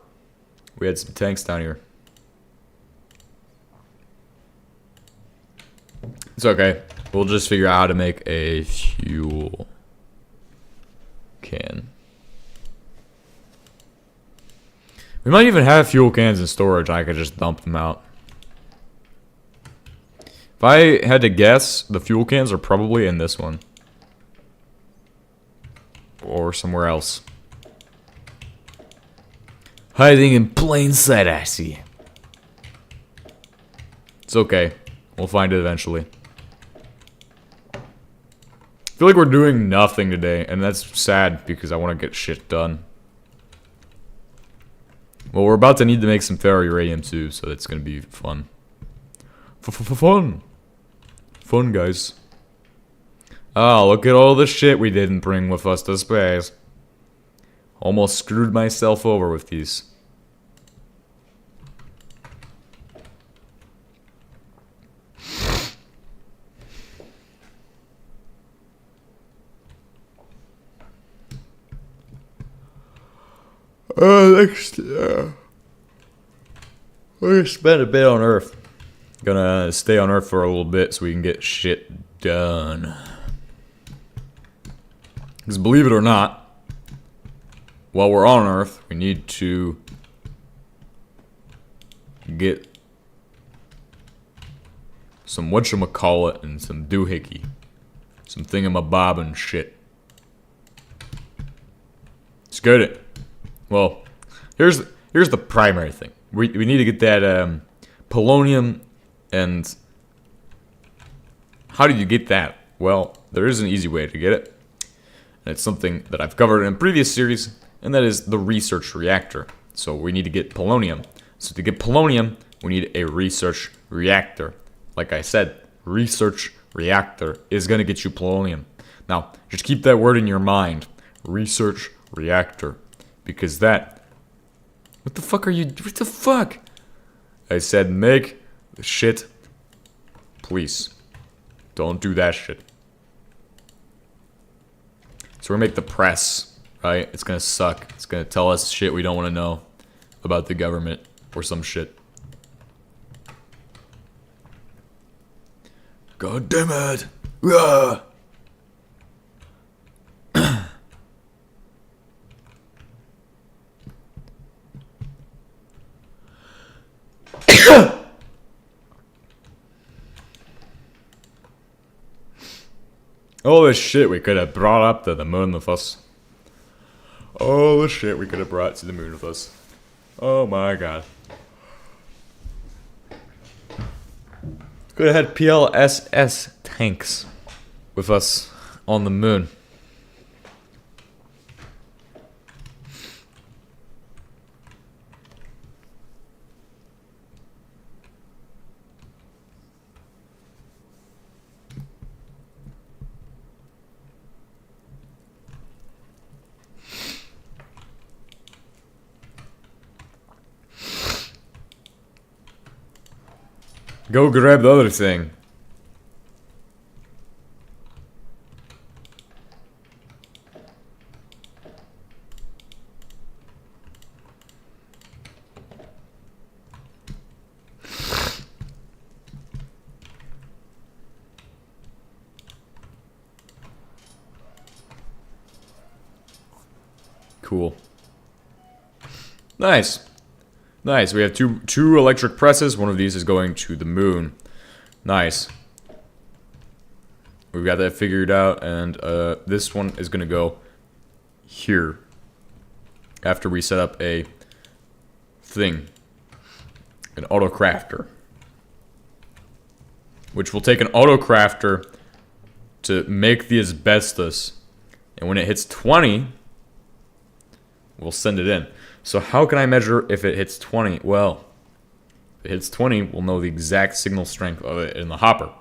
we had some tanks down here. It's okay. We'll just figure out how to make a fuel can. We might even have fuel cans in storage. I could just dump them out. If I had to guess, the fuel cans are probably in this one. Or somewhere else. Hiding in plain sight, I see. It's okay. We'll find it eventually. I feel like we're doing nothing today, and that's sad because I want to get shit done. Well, we're about to need to make some ferro-uranium too, so it's gonna be fun. Fun! Fun, guys. Oh, look at all the shit we didn't bring with us to space. Almost screwed myself over with these. Next, we're gonna spend a bit on Earth. Gonna stay on Earth for a little bit so we can get shit done. Because believe it or not, while we're on Earth, we need to get some whatchamacallit and some doohickey. Some thingamabob and shit. Let's get it. Well, here's the primary thing. We need to get that polonium, and how do you get that? Well, there is an easy way to get it. And it's something that I've covered in a previous series, and that is the research reactor. So we need to get polonium. So to get polonium, we need a research reactor. Like I said, research reactor is going to get you polonium. Now, just keep that word in your mind. Research reactor. Because that... What the fuck are you... What the fuck? I said make the shit. Please. Don't do that shit. So we're gonna make the press, right? It's gonna suck. It's gonna tell us shit we don't want to know about the government or some shit. God damn it! Ah! All this shit we could have brought up to the moon with us. All the shit we could have brought to the moon with us. Oh my god. Could have had PLSS tanks with us on the moon. Go grab the other thing. Cool. Nice. Nice. We have two electric presses. One of these is going to the moon. Nice. We've got that figured out, and this one is going to go here. After we set up a thing. An auto crafter. Which will take an auto crafter to make the asbestos. And when it hits 20, we'll send it in. So how can I measure if it hits 20? Well, if it hits 20, we'll know the exact signal strength of it in the hopper.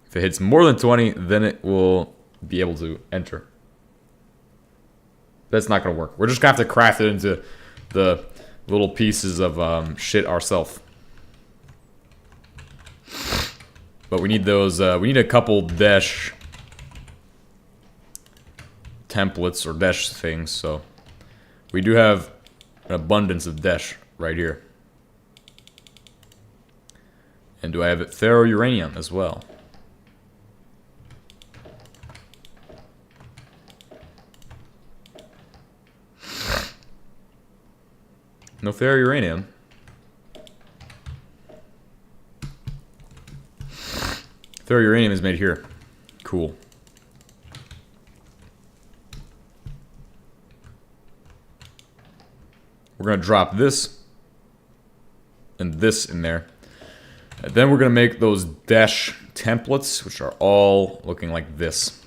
If it hits more than 20, then it will be able to enter. That's not going to work. We're just going to have to craft it into the little pieces of shit ourselves. But we need those, we need a couple dash templates or dash things, so we do have an abundance of dash right here. And do I have it ferrouranium as well? No ferrouranium. Ferrouranium is made here. Cool. We're going to drop this and this in there. And then we're going to make those dash templates, which are all looking like this.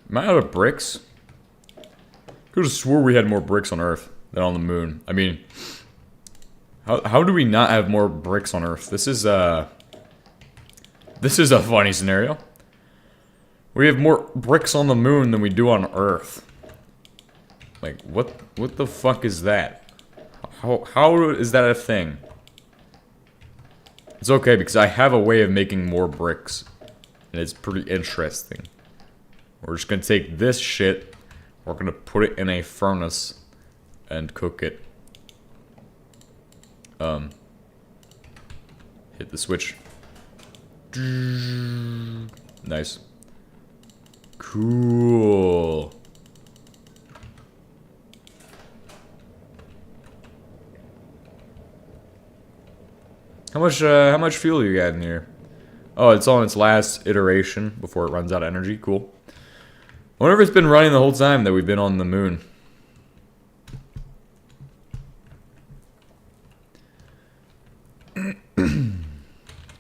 Am I out of bricks? Could have swore we had more bricks on Earth than on the moon. I mean, how do we not have more bricks on Earth? This is a funny scenario. We have more bricks on the moon than we do on Earth. Like, what the fuck is that? How is that a thing? It's okay, because I have a way of making more bricks. And it's pretty interesting. We're just gonna take this shit, we're gonna put it in a furnace and cook it. Hit the switch. Nice. Cool. How much fuel you got in here? Oh, it's on its last iteration before it runs out of energy. Cool. I wonder if it's been running the whole time that we've been on the moon.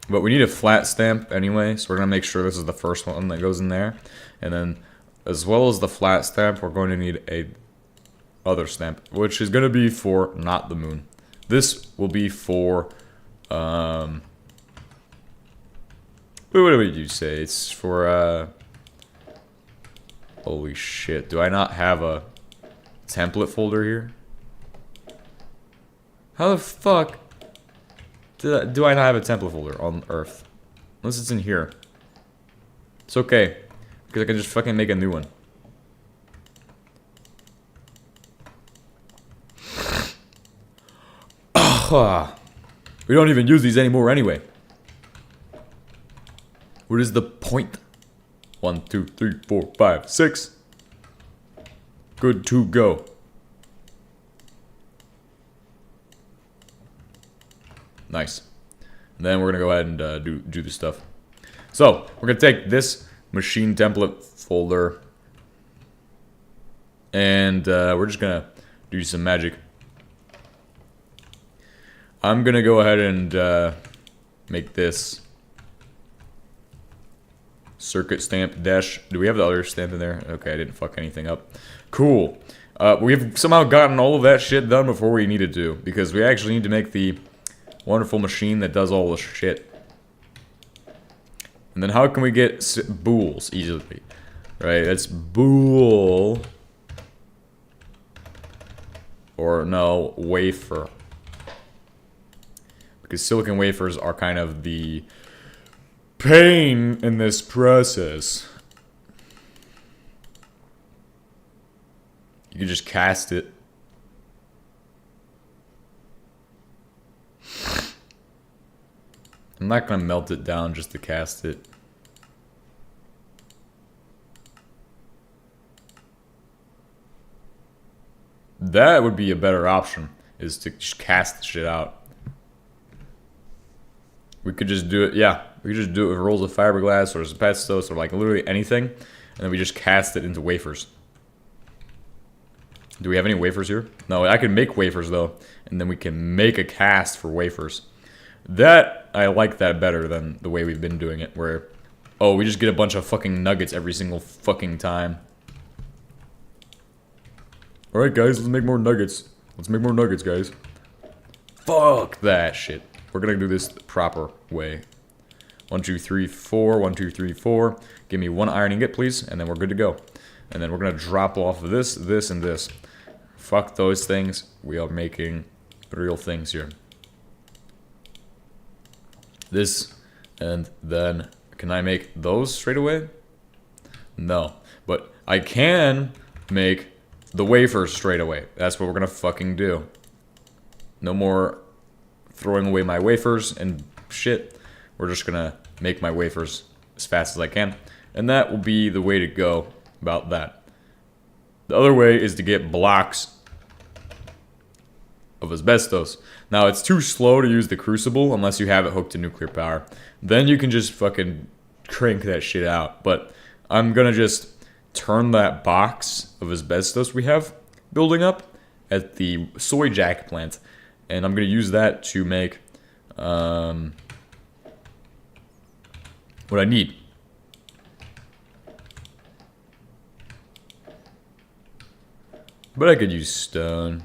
But we need a flat stamp anyway, so we're going to make sure this is the first one that goes in there. And then, as well as the flat stamp, we're going to need a other stamp, which is going to be for not the moon. This will be for... What did you say? It's for, holy shit. Do I not have a template folder here? How the fuck do I not have a template folder on Earth? Unless it's in here. It's okay. Because I can just fucking make a new one. We don't even use these anymore anyway. What is the point? 1, 2, 3, 4, 5, 6. Good to go. Nice. And then we're gonna go ahead and do the stuff. So, we're going to take this machine template folder, and we're just going to do some magic. I'm going to go ahead and make this circuit stamp dash. Do we have the other stamp in there? Okay, I didn't fuck anything up. Cool. We've somehow gotten all of that shit done before we needed to, because we actually need to make the wonderful machine that does all the shit. And then how can we get bools easily? Right, it's bool. Or no, wafer. Because silicon wafers are kind of the pain in this process. You can just cast it. I'm not gonna melt it down just to cast it. That would be a better option, is to just cast the shit out. We could just do it, yeah. We could just do it with rolls of fiberglass or asbestos or like literally anything. And then we just cast it into wafers. Do we have any wafers here? No, I can make wafers though. And then we can make a cast for wafers. That, I like that better than the way we've been doing it, where, oh, we just get a bunch of fucking nuggets every single fucking time. Alright guys, let's make more nuggets. Let's make more nuggets, guys. Fuck that shit. We're gonna do this the proper way. 1, 2, 3, 4. 1, 2, 3, 4. Give me 1 iron ingot, please, and then we're good to go. And then we're gonna drop off of this, this, and this. Fuck those things. We are making real things here. This, and then can I make those straight away? No, but I can make the wafers straight away. That's what we're gonna fucking do. No more throwing away my wafers and shit. We're just gonna make my wafers as fast as I can. And that will be the way to go about that. The other way is to get blocks of asbestos. Now, it's too slow to use the crucible unless you have it hooked to nuclear power. Then you can just fucking crank that shit out. But I'm gonna just turn that box of asbestos we have building up at the soy jack plant. And I'm gonna use that to make what I need. But I could use stone.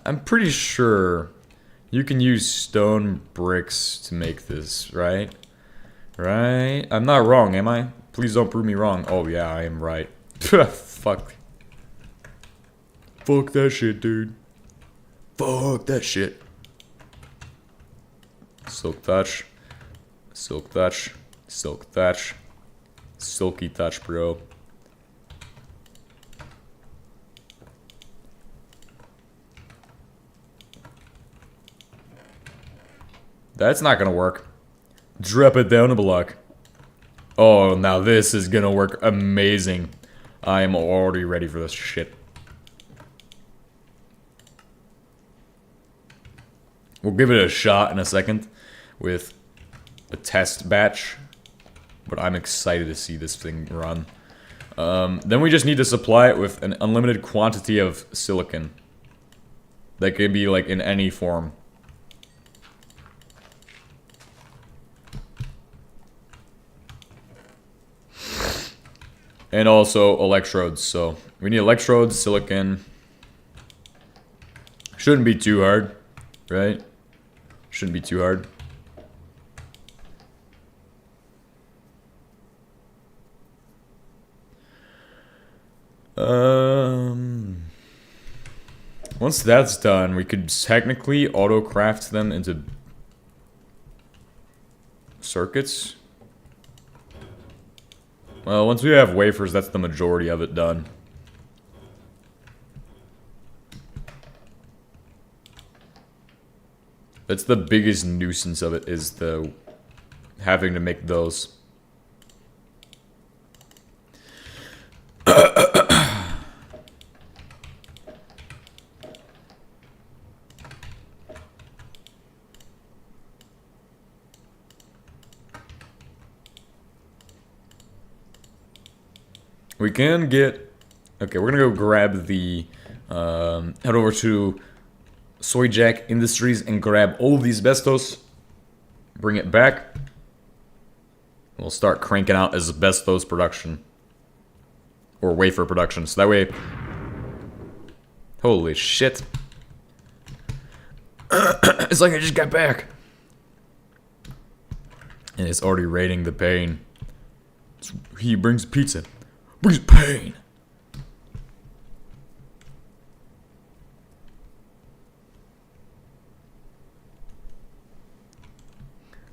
I'm pretty sure you can use stone bricks to make this, right? Right? I'm not wrong, am I? Please don't prove me wrong. Oh yeah, I am right. Fuck. Fuck that shit, dude. Fuck that shit. Silk touch. Silk touch. Silk touch. Silky touch, bro. That's not gonna work. Drop it down a block. Oh, now this is gonna work amazing. I am already ready for this shit. We'll give it a shot in a second with a test batch. But I'm excited to see this thing run. Then we just need to supply it with an unlimited quantity of silicon. That could be like in any form. And also electrodes, so we need electrodes, silicon. Shouldn't be too hard, right? Shouldn't be too hard. Once that's done, we could technically auto-craft them into circuits. Well, once we have wafers, that's the majority of it done. That's the biggest nuisance of it, is the having to make those. We can get... Okay, we're gonna go grab the... head over to Soyjack Industries and grab all of these asbestos. Bring it back. We'll start cranking out asbestos production. Or wafer production. So that way... Holy shit. It's like I just got back. And it's already rating the pain. He brings pizza. Brings pain.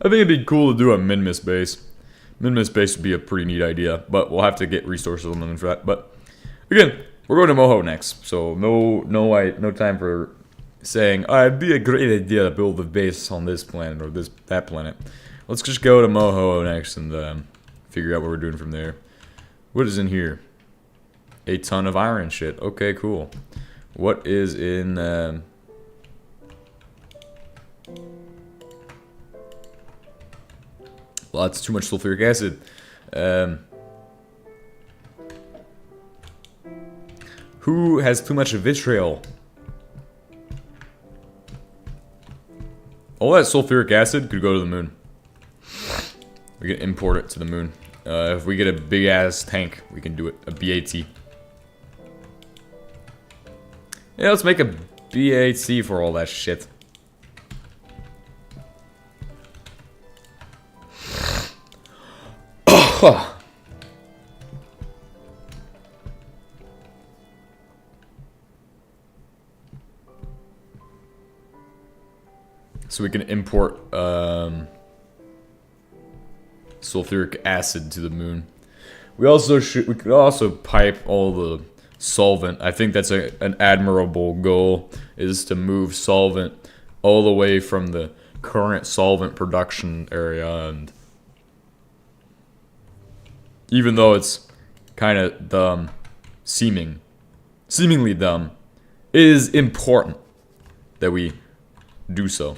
I think it'd be cool to do a Minmus base. Minmus base would be a pretty neat idea, but we'll have to get resources on them for that. But again, we're going to Moho next, so no time for saying it'd be a great idea to build a base on this planet or that planet. Let's just go to Moho next and figure out what we're doing from there. What is in here? A ton of iron shit. Okay, cool. What is in? Well, that's too much sulfuric acid. Who has too much vitriol? All that sulfuric acid could go to the moon. We can import it to the moon. If we get a big ass tank, we can do it. A BAT. Yeah, let's make a BAT for all that shit. So we can import sulfuric acid to the moon. We could also pipe all the solvent. I think that's an admirable goal, is to move solvent all the way from the current solvent production area. And even though it's kind of dumb, seemingly dumb, it is important that we do so.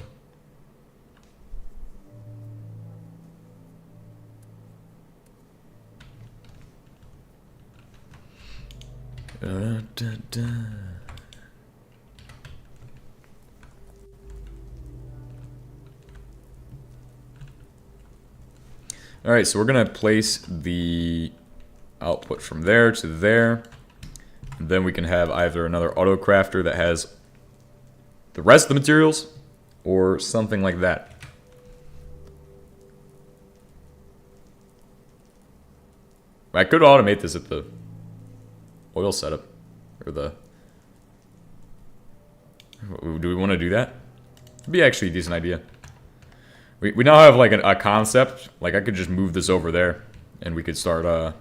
Alright, so we're gonna place the output from there to there. And then we can have either another auto crafter that has the rest of the materials, or something like that. I could automate this at the oil setup, or the... Do we want to do that? It'd be actually a decent idea. We now have like a concept. Like I could just move this over there, and we could start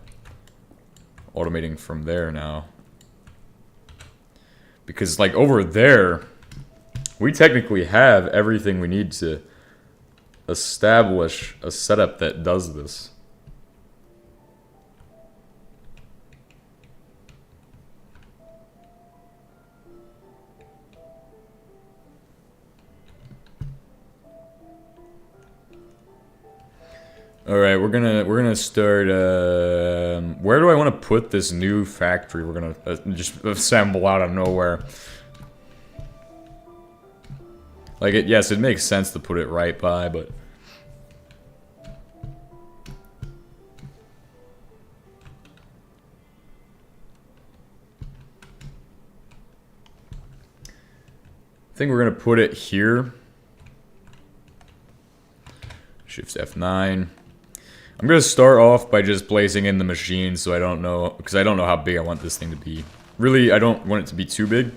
automating from there now. Because like over there, we technically have everything we need to establish a setup that does this. All right, we're gonna start. Where do I want to put this new factory? We're gonna just assemble out of nowhere. Like yes, it makes sense to put it right by, but I think we're gonna put it here. Shift F9. I'm gonna start off by just placing in the machines, so I don't know, because I don't know how big I want this thing to be. Really, I don't want it to be too big.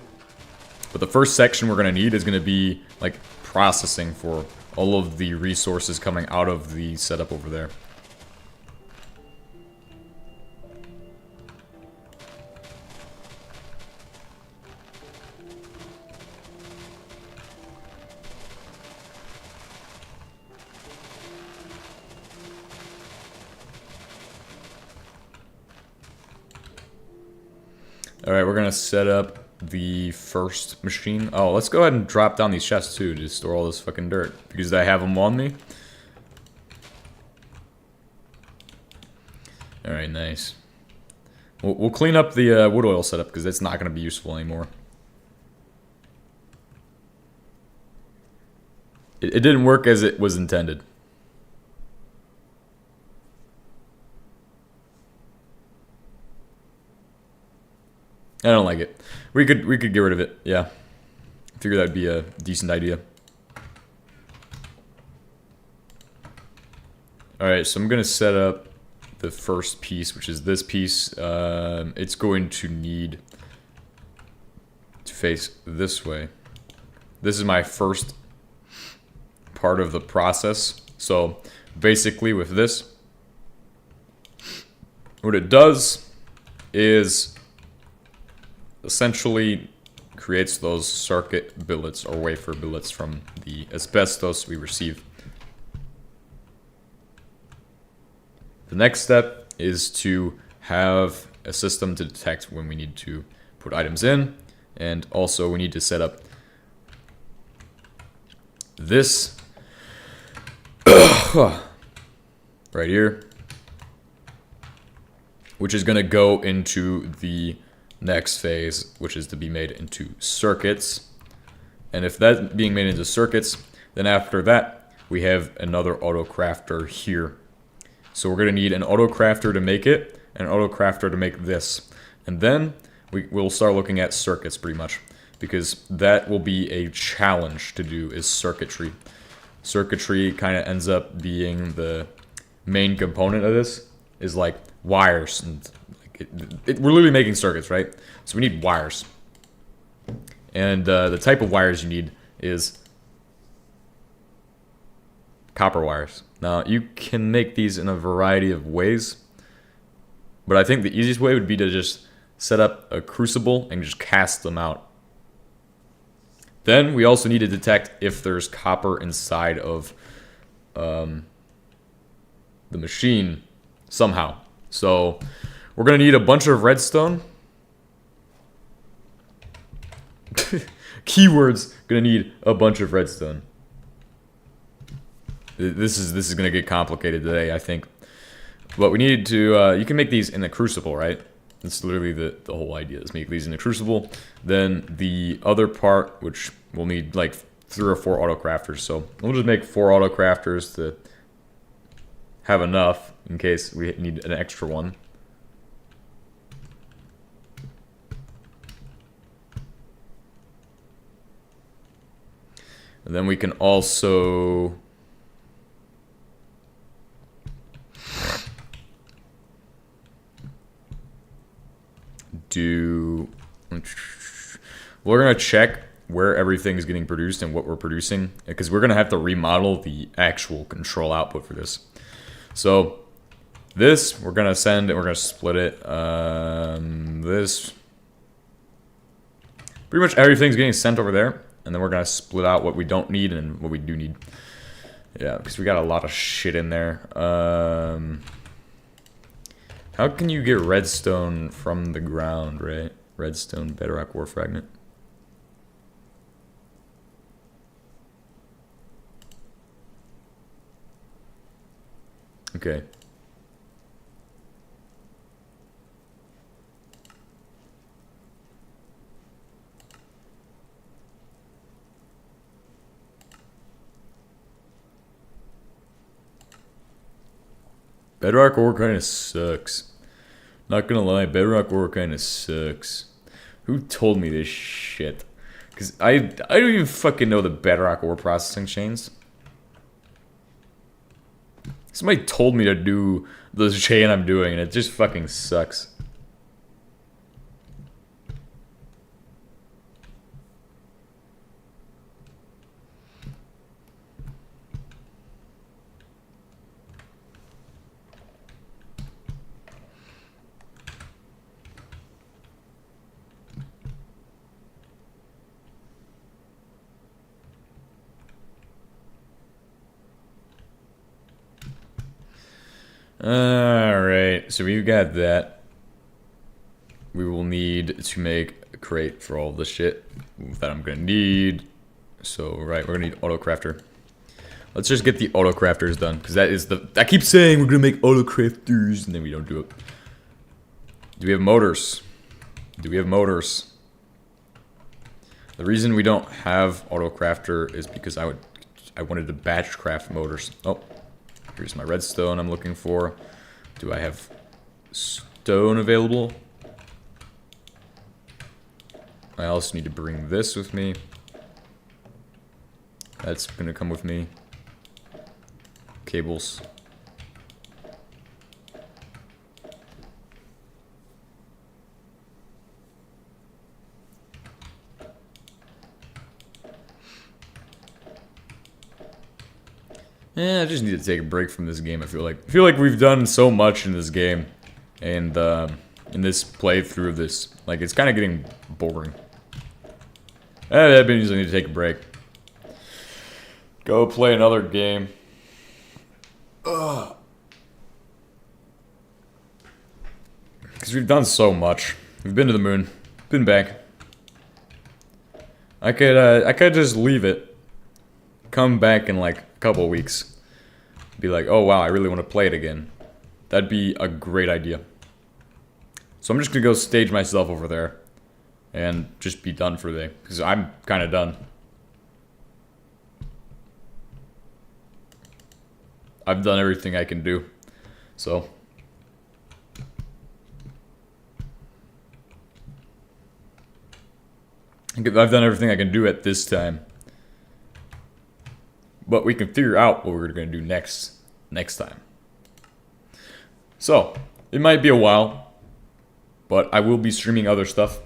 But the first section we're gonna need is gonna be like processing for all of the resources coming out of the setup over there. Alright, we're gonna set up the first machine. Oh, let's go ahead and drop down these chests too to store all this fucking dirt, because I have them on me. Alright, nice. We'll clean up the wood oil setup because it's not going to be useful anymore. It didn't work as it was intended. I don't like it. We could get rid of it. Yeah, I figure that'd be a decent idea. All right, so I'm gonna set up the first piece, which is this piece. It's going to need to face this way. This is my first part of the process. So basically with this, what it does is essentially creates those circuit billets or wafer billets from the asbestos we receive. The next step is to have a system to detect when we need to put items in, and also we need to set up this right here, which is going to go into the next phase, which is to be made into circuits. And if that's being made into circuits, then after that we have another auto crafter here. So we're going to need an auto crafter to make it, and an auto crafter to make this, and then we'll start looking at circuits pretty much, because that will be a challenge to do, is circuitry. Circuitry kind of ends up being the main component of this, is like wires, and like we're literally making circuits, right? So we need wires, and the type of wires you need is copper wires. Now you can make these in a variety of ways, but I think the easiest way would be to just set up a crucible and just cast them out. Then we also need to detect if there's copper inside of the machine somehow. So we're going to need a bunch of redstone. Keywords, going to need a bunch of redstone. This is going to get complicated today, I think. But we need to, you can make these in the crucible, right? That's literally the whole idea, is make these in the crucible. Then the other part, which we'll need like 3 or 4 auto crafters. So we'll just make 4 auto crafters to have enough in case we need an extra one. And then we can also we're going to check where everything is getting produced and what we're producing, because we're going to have to remodel the actual control output for this. So this we're going to send and we're going to split it. This pretty much everything's getting sent over there, and then we're going to split out what we don't need and what we do need. Yeah, because we got a lot of shit in there. How can you get redstone from the ground, right? Redstone bedrock ore fragment. Okay. Bedrock ore kind of sucks. Not gonna lie, bedrock ore kind of sucks. Who told me this shit? Because I don't even fucking know the bedrock ore processing chains. Somebody told me to do the chain I'm doing, and it just fucking sucks. Alright, so we've got that. We will need to make a crate for all this shit that I'm gonna need. So, right, we're gonna need auto crafter. Let's just get the auto crafters done, because that is the... I keep saying we're gonna make auto crafters, and then we don't do it. Do we have motors? Do we have motors? The reason we don't have auto crafter is because I wanted to batch craft motors. Oh, here's my redstone I'm looking for. Do I have stone available? I also need to bring this with me. That's gonna come with me. Cables. I just need to take a break from this game. I feel like we've done so much in this game, and in this playthrough of this, like it's kind of getting boring. That means I need to take a break. Go play another game. Because we've done so much. We've been to the moon, been back. I could just leave it, come back in like a couple weeks, be like, oh wow, I really want to play it again. That'd be a great idea. So I'm just gonna go stage myself over there, and just be done for the day, because I'm kind of done. I've done everything I can do, so. I've done everything I can do at this time. But we can figure out what we're going to do next time. So, it might be a while, but I will be streaming other stuff.